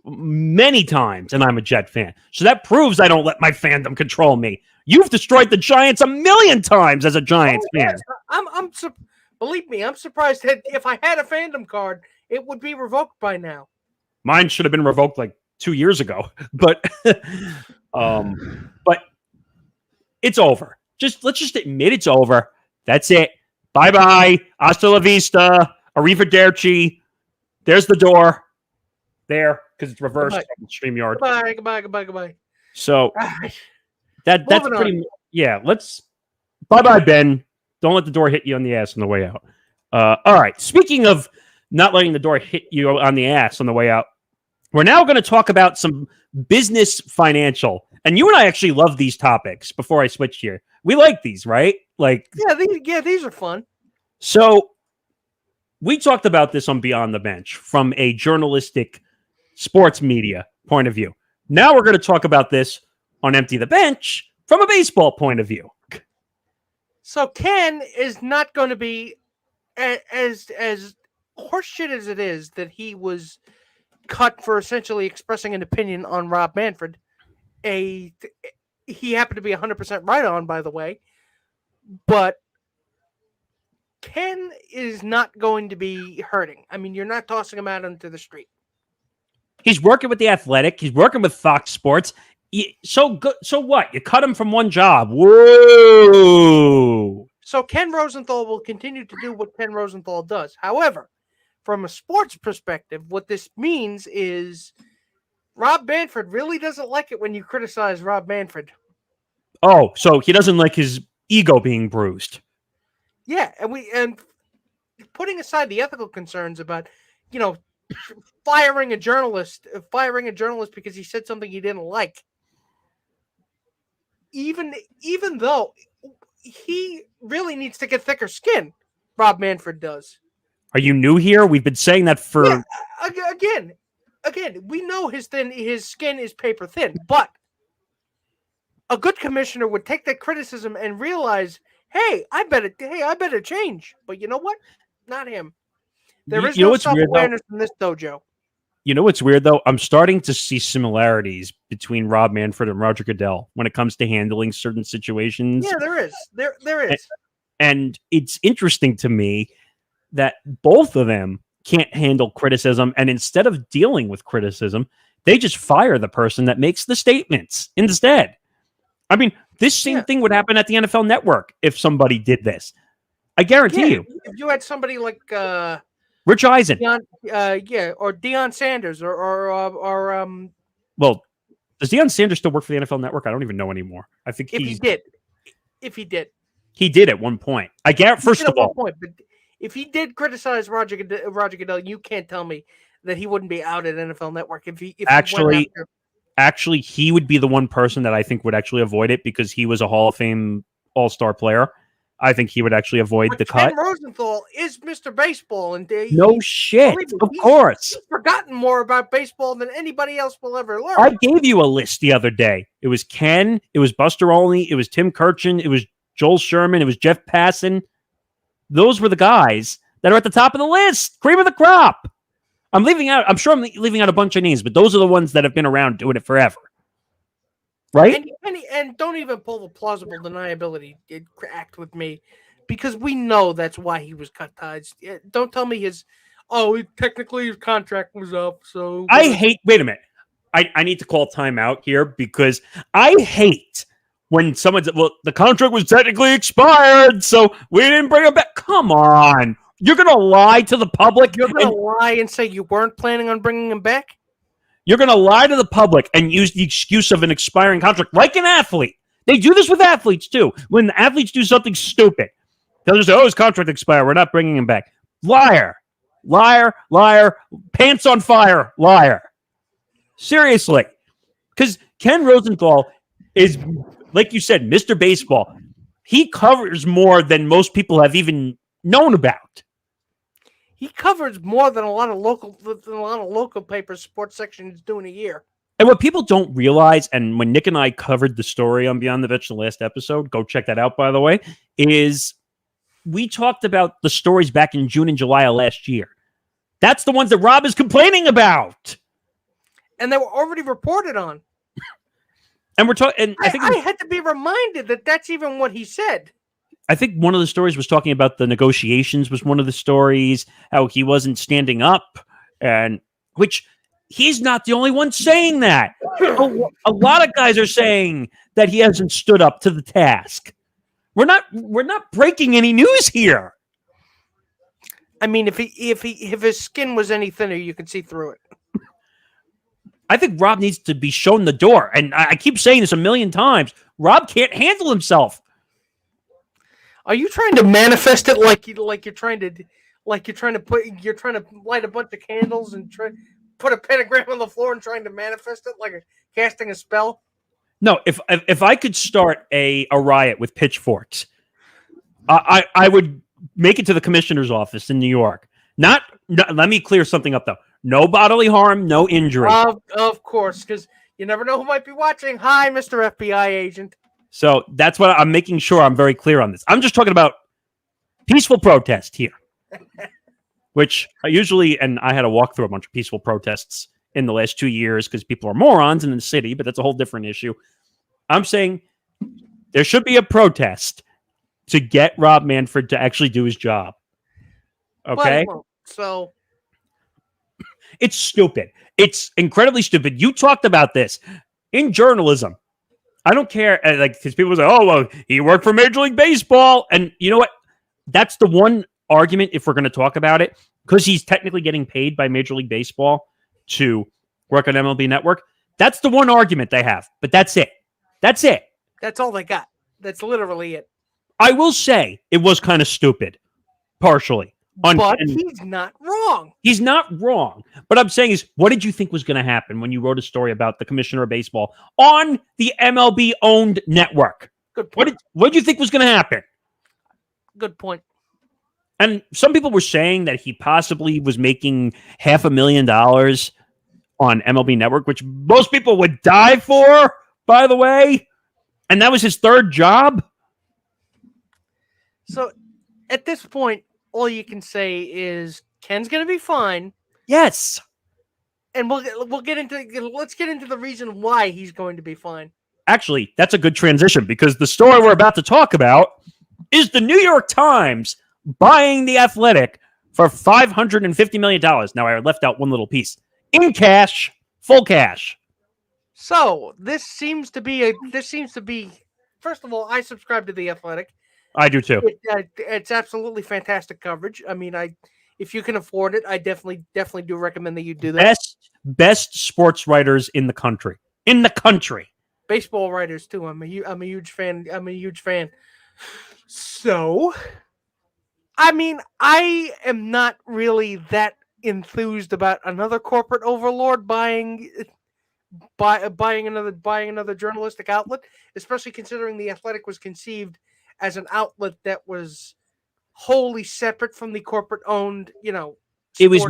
many times, and I'm a Jet fan. So that proves I don't let my fandom control me. You've destroyed the Giants 1,000,000 times as a Giants fan. Believe me, I'm surprised that if I had a fandom card, it would be revoked by now. Mine should have been revoked like 2 years ago, but it's over. Let's just admit it's over. That's it. Bye-bye. Hasta la vista. Arrivederci. There's the door. There, because it's reversed on StreamYard. Goodbye. So that's pretty. Yeah. Let's. Bye, Ben. Don't let the door hit you on the ass on the way out. All right. Speaking of not letting the door hit you on the ass on the way out, we're now going to talk about some business financial. And you and I actually love these topics. Before I switch here, we like these, right? Like, these are fun. So we talked about this on Beyond the Bench from a journalistic sports media point of view. Now we're going to talk about this on Empty the Bench from a baseball point of view. So Ken is not going to be as horseshit as it is that he was cut for essentially expressing an opinion on Rob Manfred. He happened to be 100% right on, by the way, but Ken is not going to be hurting. I mean, you're not tossing him out onto the street. He's working with The Athletic. He's working with Fox Sports. So good. So what? You cut him from one job. Whoa. So Ken Rosenthal will continue to do what Ken Rosenthal does. However, from a sports perspective, what this means is Rob Manfred really doesn't like it when you criticize Rob Manfred. Oh, so he doesn't like his ego being bruised. Yeah, and putting aside the ethical concerns about, firing a journalist because he said something he didn't like. Even though he really needs to get thicker skin, Rob Manfred does. Are you new here? We've been saying that for again. We know his skin is paper thin, but a good commissioner would take that criticism and realize, hey, I better change. But you know what? Not him. There is no self-awareness in this dojo. You know what's weird, though? I'm starting to see similarities between Rob Manfred and Roger Goodell when it comes to handling certain situations. Yeah, there is. There is. And it's interesting to me that both of them can't handle criticism, and instead of dealing with criticism, they just fire the person that makes the statements instead. I mean, this same thing would happen at the NFL Network if somebody did this. I guarantee you. If you had somebody like Rich Eisen, or Deon Sanders, or well, does Deon Sanders still work for the NFL Network? I don't even know anymore. I think if he did at one point. I get first of all, but if he did criticize Roger Goodell, you can't tell me that he wouldn't be out at NFL Network. If Actually, he would be the one person that I think would actually avoid it because he was a Hall of Fame All-Star player. I think he would actually avoid the cut. Ken Rosenthal is Mr. Baseball, and no shit, of course. He's forgotten more about baseball than anybody else will ever learn. I gave you a list the other day. It was Ken, it was Buster Olney, it was Tim Kirchin, it was Joel Sherman, it was Jeff Passan. Those were the guys that are at the top of the list. Cream of the crop. I'm leaving out a bunch of names, but those are the ones that have been around doing it forever. Right? And don't even pull the plausible deniability act with me, because we know that's why he was cut ties. Don't tell me technically his contract was up. So wait a minute. I need to call timeout here because I hate when someone says, well, the contract was technically expired, so we didn't bring it back. Come on. You're going to lie to the public? You're going to lie and say you weren't planning on bringing him back? You're going to lie to the public and use the excuse of an expiring contract like an athlete. They do this with athletes, too. When the athletes do something stupid, they'll just say, his contract expired. We're not bringing him back. Liar. liar, liar, pants on fire, liar. Seriously. Because Ken Rosenthal is, like you said, Mr. Baseball. He covers more than most people have even known about. He covers more than a lot of local papers, sports sections do in a year. And what people don't realize, and when Nick and I covered the story on Beyond the Bench in the last episode, go check that out, by the way, is we talked about the stories back in June and July of last year. That's the ones that Rob is complaining about. And they were already reported on. And we're talking. I had to be reminded that that's even what he said. I think one of the stories was talking about the negotiations was one of the stories, how he wasn't standing up, and which he's not the only one saying that. A lot of guys are saying that he hasn't stood up to the task. We're not breaking any news here. I mean, if his skin was any thinner, you could see through it. I think Rob needs to be shown the door, and I keep saying this a million times. Rob can't handle himself. Are you trying to manifest it like you're trying to light a bunch of candles and put a pentagram on the floor and trying to manifest it like casting a spell? No, if I could start a riot with pitchforks, I would make it to the commissioner's office in New York. Let me clear something up though. No bodily harm, no injury. Of course, because you never know who might be watching. Hi, Mr. FBI agent. So that's what I'm making sure I'm very clear on this. I'm just talking about peaceful protest here, which I usually, and I had to walk through a bunch of peaceful protests in the last 2 years because people are morons in the city, but that's a whole different issue. I'm saying there should be a protest to get Rob Manfred to actually do his job. Okay? So it's stupid. It's incredibly stupid. You talked about this in journalism. I don't care, because people say, "Oh, well, he worked for Major League Baseball," and you know what? That's the one argument if we're going to talk about it, because he's technically getting paid by Major League Baseball to work on MLB Network. That's the one argument they have, but that's it. That's it. That's all they got. That's literally it. I will say it was kind of stupid, partially. But he's not wrong. He's not wrong. But I'm saying is, what did you think was going to happen when you wrote a story about the commissioner of baseball on the MLB-owned network? Good point. What did you think was going to happen? Good point. And some people were saying that he possibly was making $500,000 on MLB Network, which most people would die for, by the way. And that was his third job. So at this point, all you can say is Ken's going to be fine. Yes. And let's get into the reason why he's going to be fine. Actually, that's a good transition because the story we're about to talk about is the New York Times buying The Athletic for $550 million. Now, I left out one little piece. In cash, full cash. So, this seems to be, first of all, I subscribe to The Athletic. I do too. It's absolutely fantastic coverage. I mean, if you can afford it, I definitely do recommend that you do that. Best sports writers in the country. In the country. Baseball writers too. I'm a huge fan. So, I mean, I am not really that enthused about another corporate overlord buying another journalistic outlet, especially considering The Athletic was conceived as an outlet that was wholly separate from the corporate owned, It was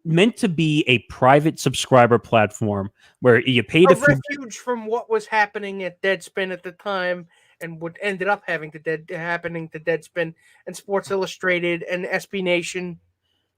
meant to be a private subscriber platform where you paid a refuge from what was happening at Deadspin at the time and what ended up happening to Deadspin and Sports Illustrated and SB Nation.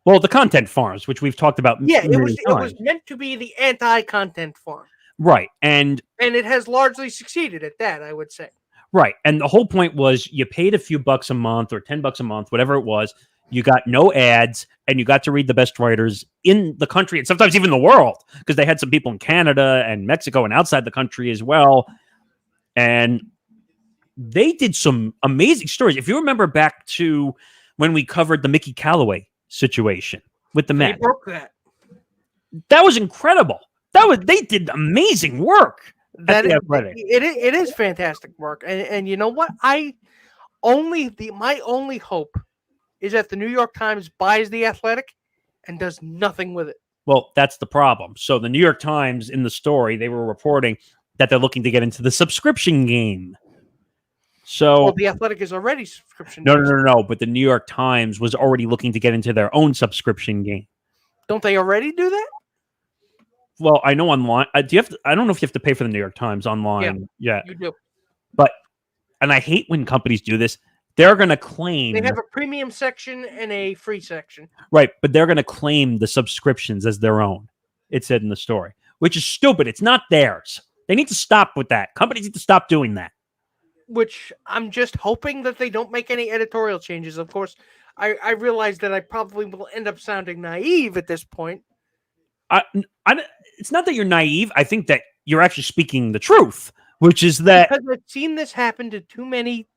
Well, the content farms, which we've talked about. Yeah, it was meant to be the anti-content farm. Right. And it has largely succeeded at that, I would say. Right. And the whole point was you paid a few bucks a month or $10 a month, whatever it was. You got no ads and you got to read the best writers in the country and sometimes even the world, because they had some people in Canada and Mexico and outside the country as well. And they did some amazing stories. If you remember back to when we covered the Mickey Callaway situation with the Mets, that was incredible. They did amazing work. It is fantastic work, and you know what? My only hope is that the New York Times buys The Athletic and does nothing with it. Well, that's the problem. So the New York Times, in the story, they were reporting that they're looking to get into the subscription game. So Well, The Athletic is already subscription. no. But the New York Times was already looking to get into their own subscription game. Don't they already do that? Well, I know online. I don't know if you have to pay for the New York Times online. Yeah. You do. And I hate when companies do this. They're going to claim They have a premium section and a free section. right, but they're going to claim the subscriptions as their own. It said in the story, which is stupid. It's not theirs. They need to stop with that. Companies need to stop doing that. Which I'm just hoping that they don't make any editorial changes. Of course, I realize that I probably will end up sounding naive at this point. It's not that you're naive. I think that you're actually speaking the truth, which is that Because I've seen this happen to too many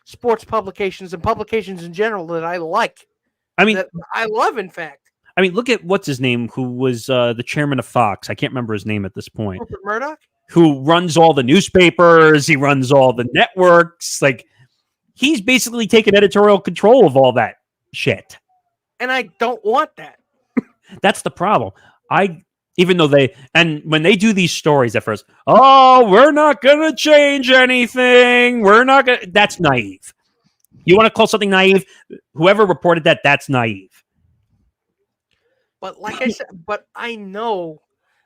sports publications and publications in general that I like. I mean, that I love, in fact. I mean, look at what's his name, who was the chairman of Fox. I can't remember his name at this point. Rupert Murdoch? Who runs all the newspapers? He runs all the networks. Like, he's basically taken editorial control of all that shit. And I don't want that. That's the problem. Even though when they do these stories at first, oh, we're not going to change anything. We're not going to, that's naive. You want to call something naive? Whoever reported that, that's naive. But like I said, I know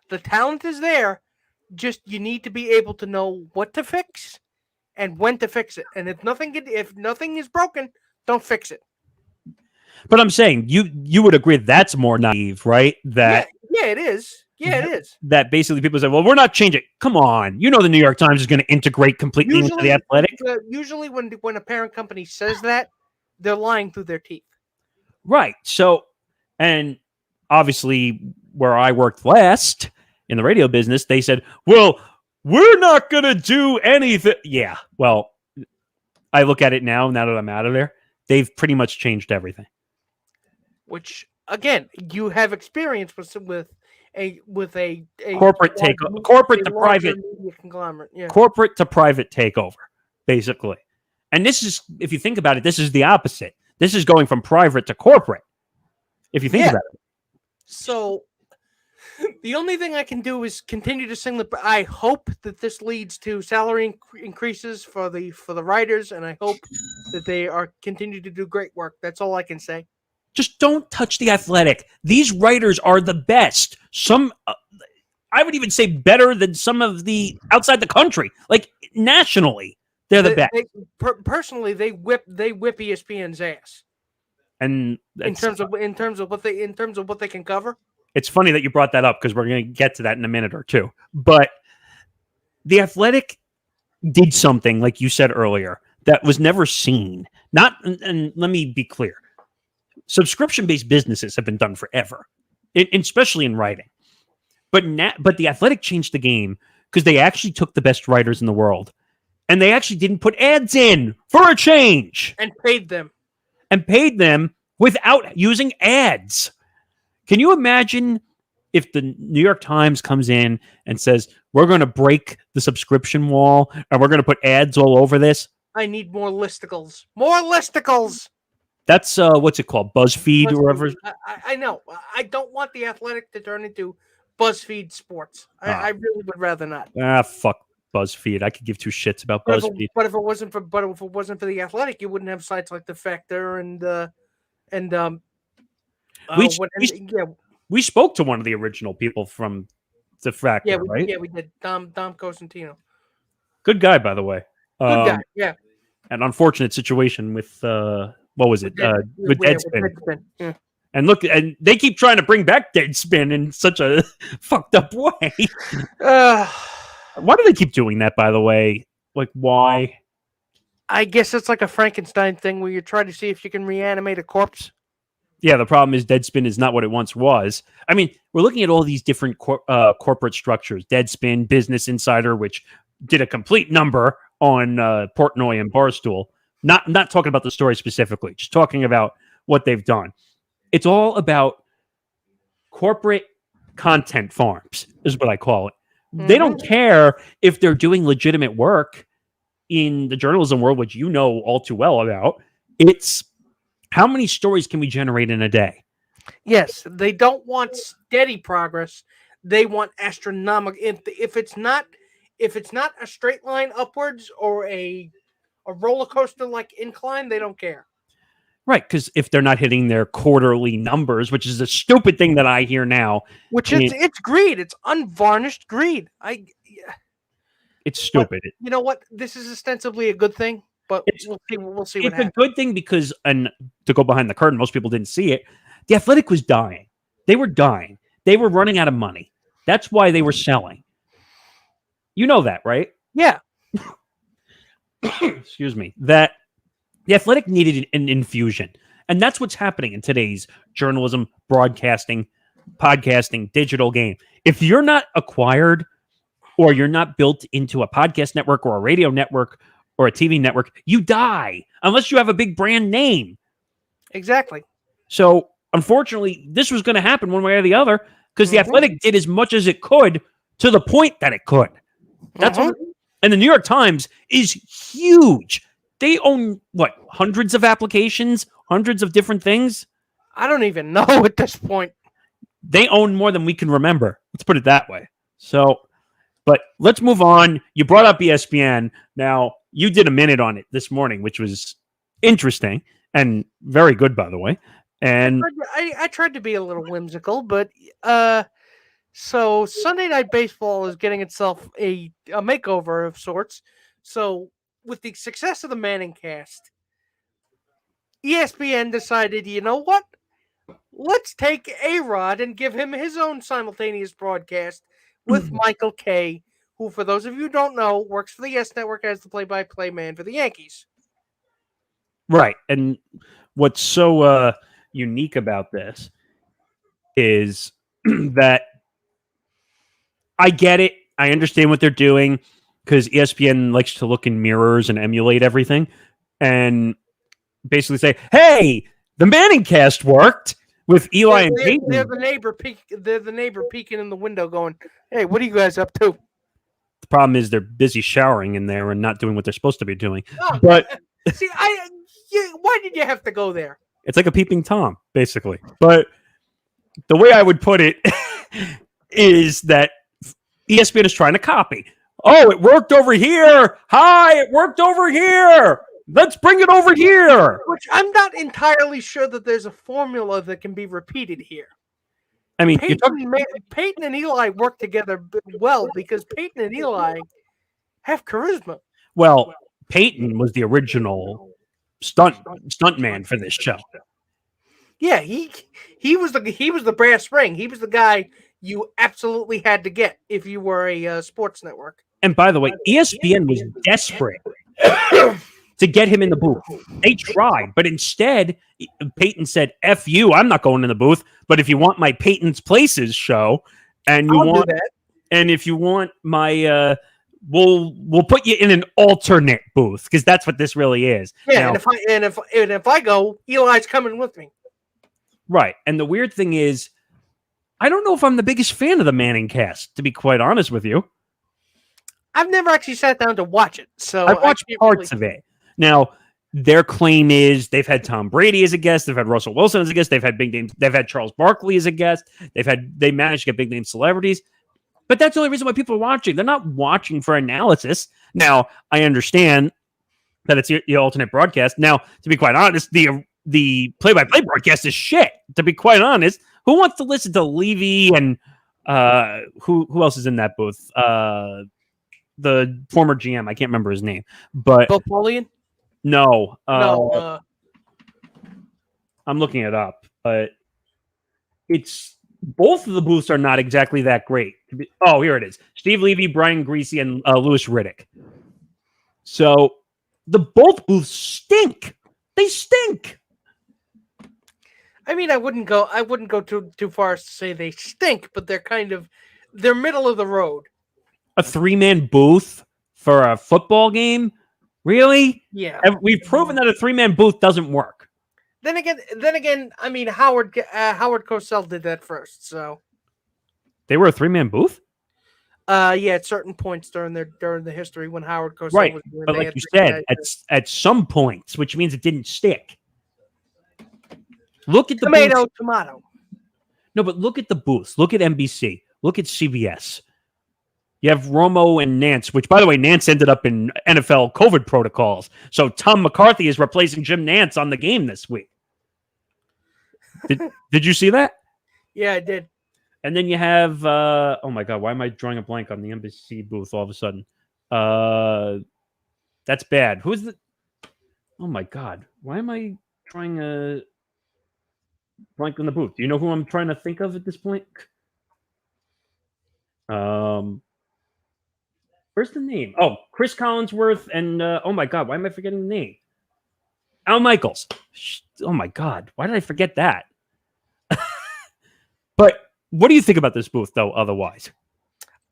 the talent is there. Just you need to be able to know what to fix and when to fix it. And if nothing is broken, don't fix it. But I'm saying you would agree that's more naive, right? That yeah, it is. Yeah, it is. That basically people say, well, we're not changing. Come on, the New York Times is going to integrate completely into the Athletic. Usually, when a parent company says that, they're lying through their teeth. Right. So, and obviously, where I worked last in the radio business, they said, well, we're not going to do anything. Yeah. Well, I look at it now that I'm out of there. They've pretty much changed everything. Which, again, you have experience with a corporate takeover, corporate to private conglomerate, yeah. Corporate to private takeover, basically. And this is, if you think about it, this is the opposite. This is going from private to corporate. If you think about it. So the only thing I can do is continue to sing I hope that this leads to salary increases for the writers, and I hope that they continue to do great work. That's all I can say. Just don't touch the Athletic. These writers are the best. Some, I would even say, better than some of the outside the country. Like nationally, they're the best. Personally, they whip ESPN's ass. And in terms of what they can cover. It's funny that you brought that up because we're going to get to that in a minute or two. But the Athletic did something, like you said earlier, that was never seen. And let me be clear. Subscription-based businesses have been done forever, especially in writing. But the Athletic changed the game because they actually took the best writers in the world, and they actually didn't put ads in for a change. And paid them without using ads. Can you imagine if the New York Times comes in and says, we're going to break the subscription wall and we're going to put ads all over this? I need more listicles. More listicles! That's, what's it called? BuzzFeed or whatever? I know. I don't want the Athletic to turn into BuzzFeed Sports. I really would rather not. Fuck BuzzFeed. I could give two shits about BuzzFeed. But if it wasn't for the Athletic, you wouldn't have sites like The Factor we spoke to one of the original people from The Factor, right? Yeah, we did. Dom Cosentino. Good guy, by the way. Good guy, yeah. An unfortunate situation with what was it? With Deadspin. Yeah. And look, and they keep trying to bring back Deadspin in such a fucked up way. Why do they keep doing that, by the way? Like, why? I guess it's like a Frankenstein thing where you try to see if you can reanimate a corpse. Yeah, the problem is Deadspin is not what it once was. I mean, we're looking at all these different corporate structures. Deadspin, Business Insider, which did a complete number on Portnoy and Barstool. Not talking about the story specifically, just talking about what they've done. It's all about corporate content farms, is what I call it. Mm-hmm. They don't care if they're doing legitimate work in the journalism world, which you know all too well about. It's How many stories can we generate in a day? Yes, they don't want steady progress. They want astronomical. If it's not a straight line upwards or a roller coaster like incline, they don't care. Right, because if they're not hitting their quarterly numbers, which is a stupid thing that I hear now, Which it's greed. It's unvarnished greed. It's stupid. You know what? This is ostensibly a good thing, but we'll see what happens. It's a good thing because, and to go behind the curtain, most people didn't see it. The Athletic was dying. They were dying. They were running out of money. That's why they were selling. You know that, right? Yeah. Excuse me. That the Athletic needed an infusion. And that's what's happening in today's journalism, broadcasting, podcasting, digital game. If you're not acquired or you're not built into a podcast network or a radio network or a TV network, you die unless you have a big brand name. Exactly. So, unfortunately, this was going to happen one way or the other because the Athletic did as much as it could to the point that it could. That's what, and the New York Times is huge. They own, what, hundreds of applications, hundreds of different things? I don't even know at this point. They own more than we can remember. Let's put it that way. So, but let's move on. You brought up ESPN. Now, you did a minute on it this morning, which was interesting and very good, by the way. And I tried to be a little whimsical, but so Sunday Night Baseball is getting itself a makeover of sorts. So with the success of the Manning cast, ESPN decided, you know what? Let's take A-Rod and give him his own simultaneous broadcast with Michael Kay, who, for those of you who don't know, works for the Yes Network as the play-by-play man for the Yankees. Right. And what's so unique about this is that I get it. I understand what they're doing because ESPN likes to look in mirrors and emulate everything and basically say, hey, the Manning cast worked with Eli and Peyton. They're the neighbor peeking in the window going, hey, what are you guys up to? The problem is they're busy showering in there and not doing what they're supposed to be doing. Oh, but see, why did you have to go there? It's like a peeping Tom, basically. But the way I would put it is that ESPN is trying to copy. Oh, it worked over here. Hi, it worked over here. Let's bring it over here. Which I'm not entirely sure that there's a formula that can be repeated here. I mean, Peyton and Eli work together well because Peyton and Eli have charisma. Well, Peyton was the original stunt man for this show. Yeah, he was the brass ring. He was the guy you absolutely had to get if you were a sports network. And by the way, ESPN was desperate to get him in the booth. They tried, but instead, Peyton said, F you, I'm not going in the booth. But if you want my Peyton's Places show, and if you want my we'll put you in an alternate booth, because that's what this really is. Yeah, now, and if I go, Eli's coming with me. Right. And the weird thing is, I don't know if I'm the biggest fan of the Manning cast, to be quite honest with you. I've never actually sat down to watch it, so I've watched parts of it. Now, their claim is they've had Tom Brady as a guest, they've had Russell Wilson as a guest, they've had big names, they've had Charles Barkley as a guest, they managed to get big name celebrities. But that's the only reason why people are watching. They're not watching for analysis. Now, I understand that it's the alternate broadcast. Now, to be quite honest, the play-by-play broadcast is shit. To be quite honest, who wants to listen to Levy and who else is in that booth? The former GM, I can't remember his name, but Bill Polian? No, No. I'm looking it up, but it's both of the booths are not exactly that great. Oh, here it is: Steve Levy, Brian Greasy, and Louis Riddick. So both booths stink. They stink. I mean, I wouldn't go too far as to say they stink, but they're middle of the road. A 3-man booth for a football game? Really? Yeah. We've proven that a 3-man booth doesn't work. Then again, I mean, Howard Cosell did that first, so they were a 3-man booth. Yeah, at certain points during the history when Howard Cosell right, was doing, but like you said, at some points, which means it didn't stick. Look at the Tomato, booths. tomato. No, but look at the booths. Look at NBC. Look at CBS. You have Romo and Nance, which, by the way, Nance ended up in NFL COVID protocols. So Tom McCarthy is replacing Jim Nance on the game this week. Did you see that? Yeah, I did. And then you have, oh my God, why am I drawing a blank on the NBC booth all of a sudden? That's bad. Who's the, oh my God, why am I drawing a blank on the booth? Do you know who I'm trying to think of at this point? Where's the name? Oh, Chris Collinsworth and, oh my God, why am I forgetting the name? Al Michaels. Oh my God, why did I forget that? But what do you think about this booth, though, otherwise?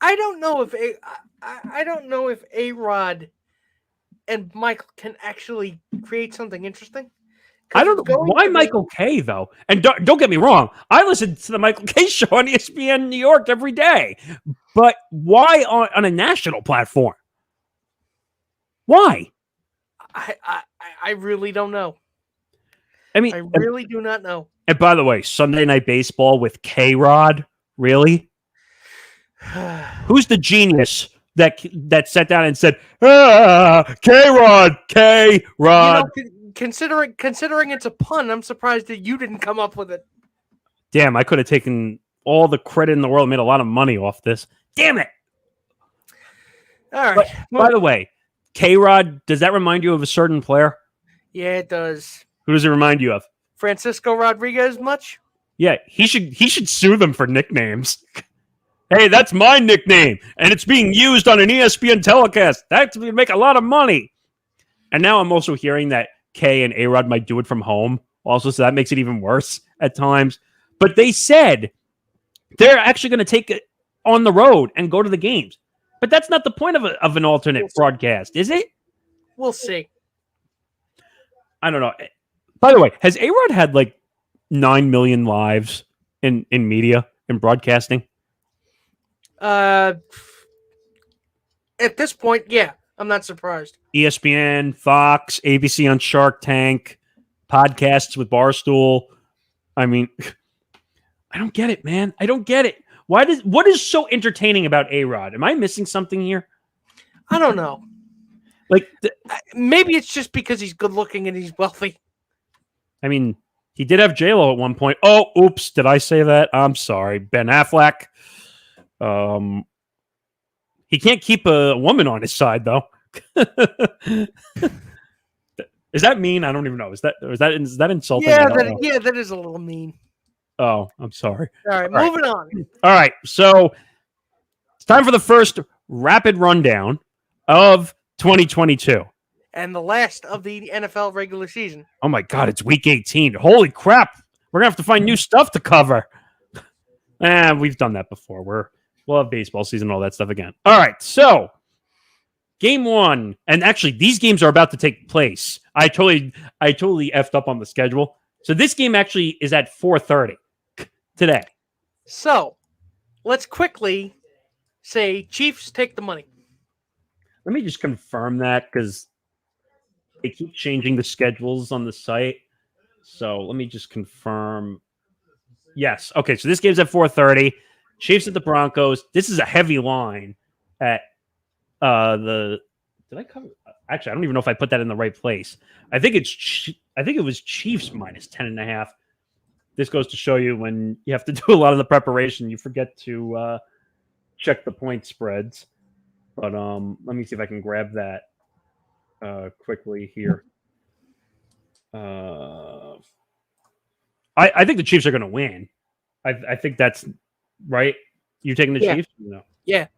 I don't know if I don't know if A-Rod and Michael can actually create something interesting. I don't know why Michael K, though. And don't get me wrong, I listen to the Michael K show on ESPN New York every day. But why on a national platform? Why? I really don't know. I mean, I really do not know. And by the way, Sunday Night Baseball with K-Rod, really? Who's the genius that sat down and said, K-Rod, K-Rod? You know, considering it's a pun, I'm surprised that you didn't come up with it. Damn, I could have taken all the credit in the world, made a lot of money off this. Damn it! All right. But, by the way, K-Rod, does that remind you of a certain player? Yeah, it does. Who does it remind you of? Francisco Rodriguez much? Yeah, he should sue them for nicknames. Hey, that's my nickname, and it's being used on an ESPN telecast. That's going to make a lot of money. And now I'm also hearing that K and A-Rod might do it from home also, so that makes it even worse at times. But they said they're actually going to take it on the road and go to the games. But that's not the point of an alternate broadcast, is it? We'll see. I don't know. By the way, has A-Rod had like 9 million lives in media, in broadcasting? At this point, yeah, I'm not surprised. ESPN, Fox, ABC on Shark Tank, podcasts with Barstool. I mean, I don't get it, man. I don't get it. What is so entertaining about A-Rod? Am I missing something here? I don't know. Like, maybe it's just because he's good looking and he's wealthy. I mean, he did have J-Lo at one point. Oh, oops. Did I say that? I'm sorry. Ben Affleck. He can't keep a woman on his side, though. Is that mean? I don't even know. Is that insulting? Yeah, that is a little mean. Oh, I'm sorry. All right, moving on. All right, so it's time for the first rapid rundown of 2022. And the last of the NFL regular season. Oh my God, it's week 18. Holy crap. We're going to have to find new stuff to cover. We've done that before. We'll have baseball season and all that stuff again. All right, so game one. And actually, these games are about to take place. I totally effed up on the schedule. So this game actually is at 4:30 today. So let's quickly say Chiefs take the money. Let me just confirm that because they keep changing the schedules on the site. So let me just confirm. Yes. Okay. So this game's at 4:30. Chiefs at the Broncos. This is a heavy line at did I cover? Actually, I don't even know if I put that in the right place. I think it was Chiefs minus 10.5. This goes to show you when you have to do a lot of the preparation, you forget to check the point spreads. But let me see if I can grab that quickly here. I think the Chiefs are going to win. I think that's right. You taking the Chiefs? No. Yeah.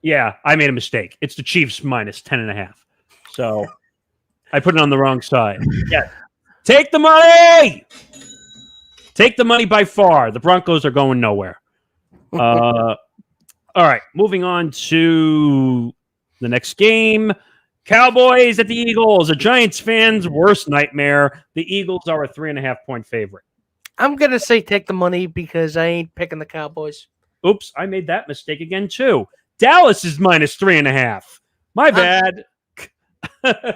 Yeah, I made a mistake. It's the Chiefs minus 10.5. So I put it on the wrong side. Yeah. Take the money! Take the money by far. The Broncos are going nowhere. All right, moving on to the next game. Cowboys at the Eagles, a Giants fan's worst nightmare. The Eagles are a 3.5-point favorite. I'm going to say take the money because I ain't picking the Cowboys. Oops, I made that mistake again, too. Dallas is minus 3.5. My bad.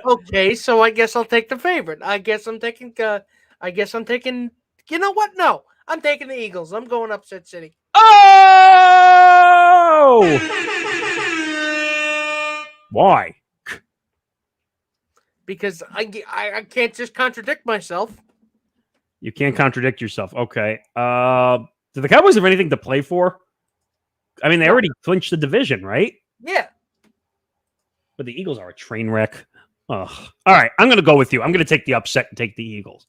Okay, so I guess I'll take the favorite. I guess I'm taking I guess I'm taking. You know what? No, I'm taking the Eagles. I'm going upset city. Oh! Why? Because I can't just contradict myself. You can't contradict yourself. Okay. Do the Cowboys have anything to play for? I mean, they already clinched the division, right? Yeah. But the Eagles are a train wreck. Ugh. All right, I'm going to go with you. I'm going to take the upset and take the Eagles.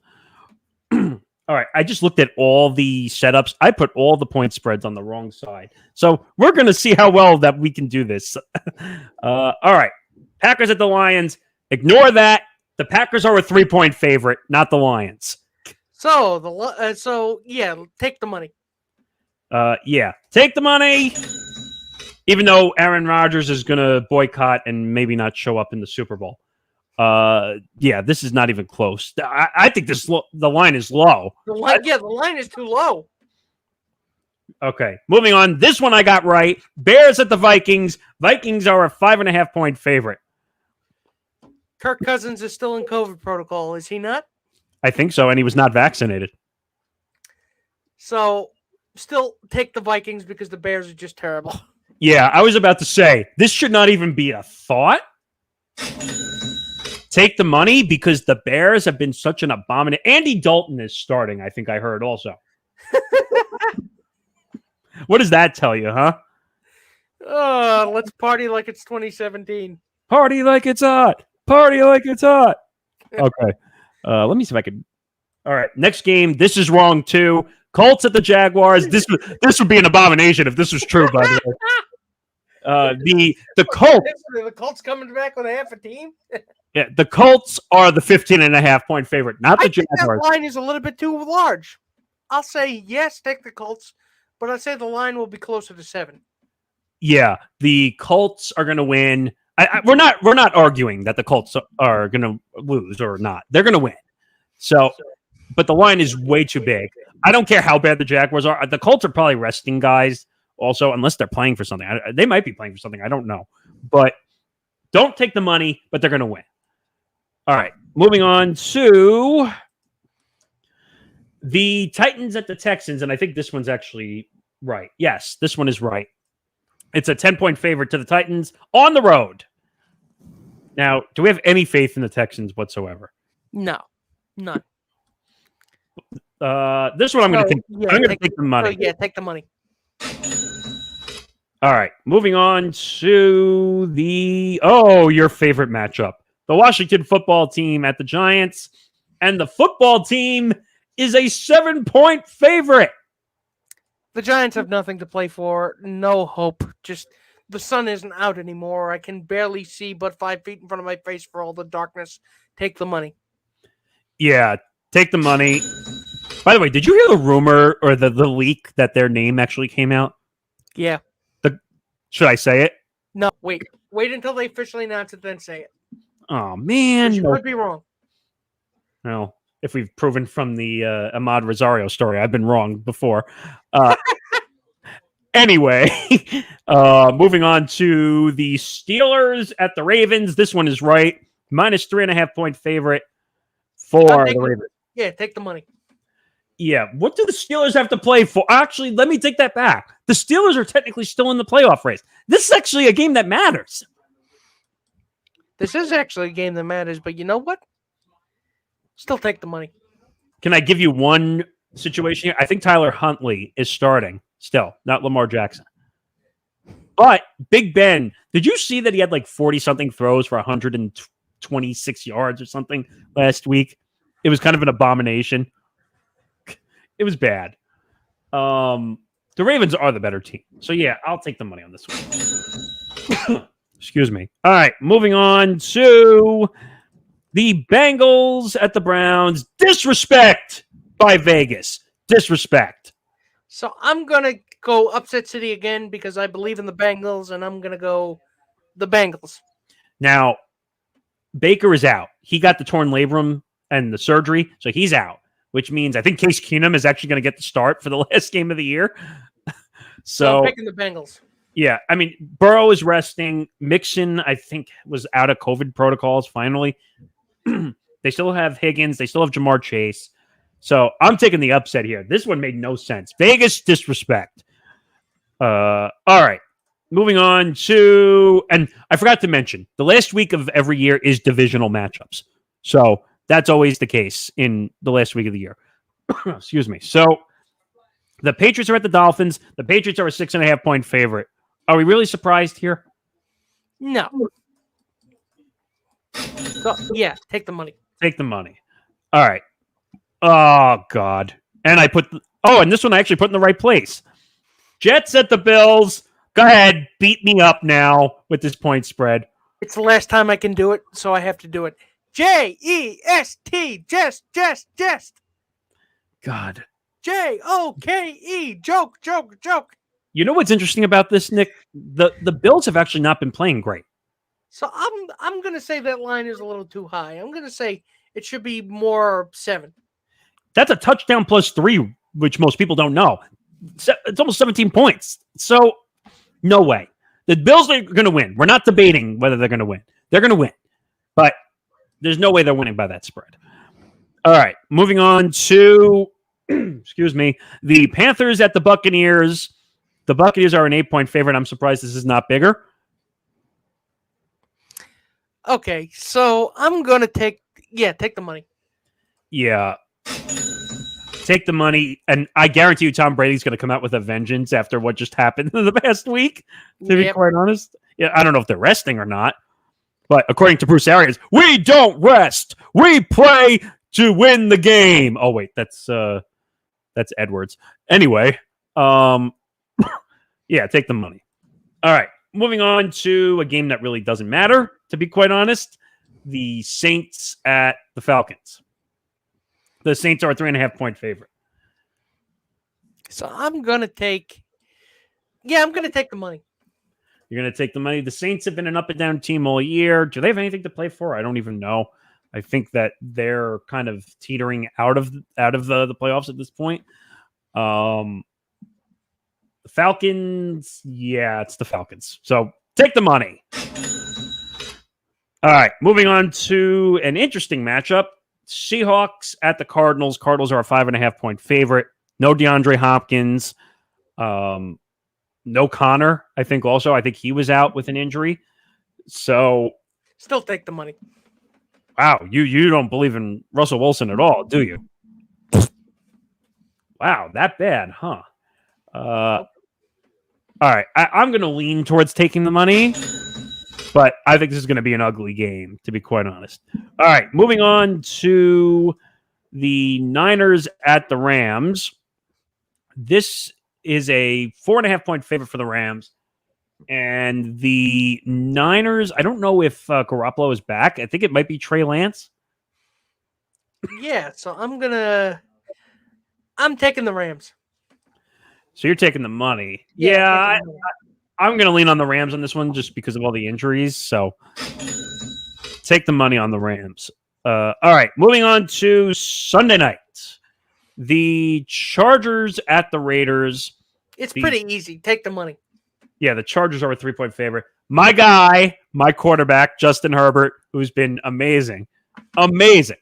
All right, I just looked at all the setups. I put all the point spreads on the wrong side. So we're going to see how well that we can do this. All right, Packers at the Lions. Ignore that. The Packers are a 3-point favorite, not the Lions. So take the money. Yeah, take the money. Even though Aaron Rodgers is going to boycott and maybe not show up in the Super Bowl. Yeah, this is not even close. I think the line is low. The line is too low. Okay, moving on. This one I got right. Bears at the Vikings. Vikings are a 5.5-point favorite. Kirk Cousins is still in COVID protocol, is he not? I think so, and he was not vaccinated. So, still take the Vikings because the Bears are just terrible. Yeah, I was about to say, this should not even be a thought. Take the money because the Bears have been such an abomination. Andy Dalton is starting, I think I heard also. What does that tell you, huh? Let's party like it's 2017. Party like it's hot. Party like it's hot. Okay. Let me see if I can. All right. Next game. This is wrong, too. Colts at the Jaguars. This would be an abomination if this was true, by the way. The Colts. The Colts coming back with a half a team? Yeah, the Colts are the 15.5-point favorite, not the Jaguars. That line is a little bit too large. I'll say yes, take the Colts, but I'd say the line will be closer to 7. Yeah, the Colts are going to win. We're not arguing that the Colts are going to lose or not. They're going to win. So, but the line is way too big. I don't care how bad the Jaguars are. The Colts are probably resting guys also, unless they're playing for something. They might be playing for something. I don't know. But don't take the money, but they're going to win. All right, moving on to the Titans at the Texans, and I think this one's actually right. Yes, this one is right. It's a 10-point favorite to the Titans on the road. Now, do we have any faith in the Texans whatsoever? No, none. This one I'm going to take. I'm going to take the money. Yeah, take the money. All right, moving on to your favorite matchup. The Washington football team at the Giants, and the football team is a 7-point favorite. The Giants have nothing to play for. No hope. Just the sun isn't out anymore. I can barely see but 5 feet in front of my face for all the darkness. Take the money. Yeah, take the money. By the way, did you hear the rumor or the leak that their name actually came out? Yeah. Should I say it? No, wait. Wait until they officially announce it, then say it. Oh, man. You could be wrong. No, if we've proven from the Ahmad Rosario story, I've been wrong before. Anyway, moving on to the Steelers at the Ravens. This one is right. Minus 3.5-point favorite for the Ravens. Yeah, take the money. Yeah, what do the Steelers have to play for? Actually, let me take that back. The Steelers are technically still in the playoff race. This is actually a game that matters. This is actually a game that matters, but you know what? Still take the money. Can I give you one situation here? I think Tyler Huntley is starting still, not Lamar Jackson. But Big Ben, did you see that he had like 40-something throws for 126 yards or something last week? It was kind of an abomination. It was bad. The Ravens are the better team. So, yeah, I'll take the money on this one. Excuse me. All right, moving on to the Bengals at the Browns. Disrespect by Vegas. Disrespect. So I'm going to go upset city again because I believe in the Bengals, and I'm going to go the Bengals. Now, Baker is out. He got the torn labrum and the surgery, so he's out, which means I think Case Keenum is actually going to get the start for the last game of the year. So I'm picking the Bengals. Yeah, I mean, Burrow is resting. Mixon, I think, was out of COVID protocols finally. They still have Higgins. They still have Jamar Chase. So I'm taking the upset here. This one made no sense. Vegas disrespect. All right. Moving on to, and I forgot to mention, the last week of every year is divisional matchups. So that's always the case in the last week of the year. Excuse me. So the Patriots are at the Dolphins. The Patriots are a 6.5-point favorite. Are we really surprised here? No. So, yeah, take the money. Take the money. All right. Oh, God. And and this one I actually put in the right place. Jets at the Bills. Go ahead. Beat me up now with this point spread. It's the last time I can do it, so I have to do it. J-E-S-T. Jest. God. J-O-K-E. Joke. You know what's interesting about this, Nick? The Bills have actually not been playing great. So I'm going to say that line is a little too high. I'm going to say it should be more 7. That's a touchdown plus 3, which most people don't know. It's almost 17 points. So, no way. The Bills are going to win. We're not debating whether they're going to win. They're going to win. But there's no way they're winning by that spread. All right. Moving on to, the Panthers at the Buccaneers. The Buccaneers are an 8-point favorite. I'm surprised this is not bigger. Okay, so I'm going to take the money. Yeah. Take the money, and I guarantee you Tom Brady's going to come out with a vengeance after what just happened in the past week, to be quite honest. Yeah, I don't know if they're resting or not, but according to Bruce Arians, we don't rest. We play to win the game. Oh, wait, that's Edwards. Anyway, yeah, take the money. All right, moving on to a game that really doesn't matter, to be quite honest. The Saints at the Falcons. The Saints are a 3.5-point favorite. So I'm going to take the money. You're going to take the money. The Saints have been an up-and-down team all year. Do they have anything to play for? I don't even know. I think that they're kind of teetering out of the playoffs at this point. The Falcons, yeah, it's the Falcons. So take the money. All right, moving on to an interesting matchup. Seahawks at the Cardinals. Cardinals are a 5.5-point favorite. No DeAndre Hopkins. No Connor, I think also. I think he was out with an injury. So still take the money. Wow, you don't believe in Russell Wilson at all, do you? Wow, that bad, huh? All right, I'm going to lean towards taking the money. But I think this is going to be an ugly game, to be quite honest. All right, moving on to the Niners at the Rams. This is a 4.5-point favorite for the Rams. And the Niners, I don't know if Garoppolo is back. I think it might be Trey Lance. Yeah, so I'm taking the Rams. So you're taking the money. Yeah, I'm going to lean on the Rams on this one just because of all the injuries. So take the money on the Rams. All right, moving on to Sunday night. The Chargers at the Raiders. It's pretty easy. Take the money. Yeah, the Chargers are a 3-point favorite. My guy, my quarterback, Justin Herbert, who's been amazing. Amazing.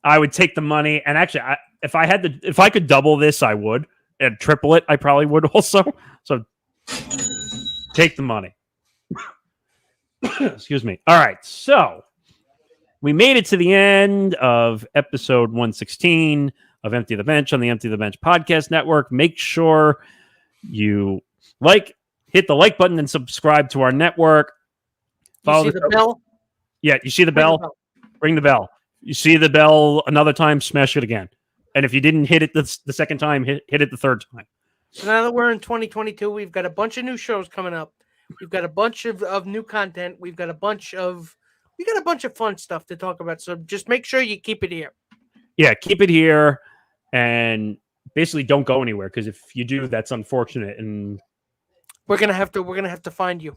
I would take the money. And actually, if I could double this, I would. And triple it, I probably would also. So take the money. Excuse me. All right. So we made it to the end of episode 116 of Empty the Bench on the Empty the Bench podcast network. Make sure you hit the like button and subscribe to our network. Follow the bell. Yeah. You see the bell? Ring the bell. You see the bell another time, smash it again. And if you didn't hit it the second time, hit it the third time. So now that we're in 2022, we've got a bunch of new shows coming up. We've got a bunch of new content. We've got a bunch of fun stuff to talk about. So just make sure you keep it here. Yeah, keep it here, and basically don't go anywhere, because if you do, that's unfortunate. And we're gonna have to find you.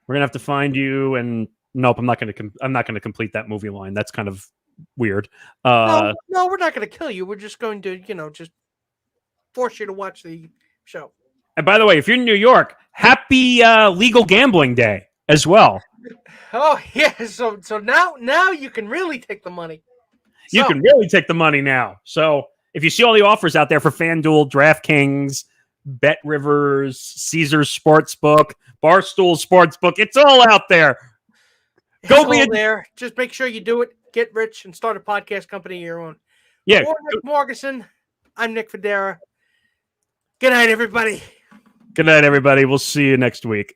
We're gonna have to find you. And nope, I'm not gonna complete that movie line. That's kind of weird. No, we're not going to kill you. We're just going to, just force you to watch the show. And by the way, if you're in New York, happy legal gambling day as well. Oh yeah, so now you can really take the money. You So- can really take the money now. So if you see all the offers out there for FanDuel, DraftKings, Bet Rivers, Caesars Sportsbook, Barstool Sportsbook, it's all out there. Go It's be all a there. Just make sure you do it. Get rich and start a podcast company of your own. yeah. For Nick Morgasen, I'm Nick Fodera. Good night, everybody. Good night, everybody. We'll see you next week.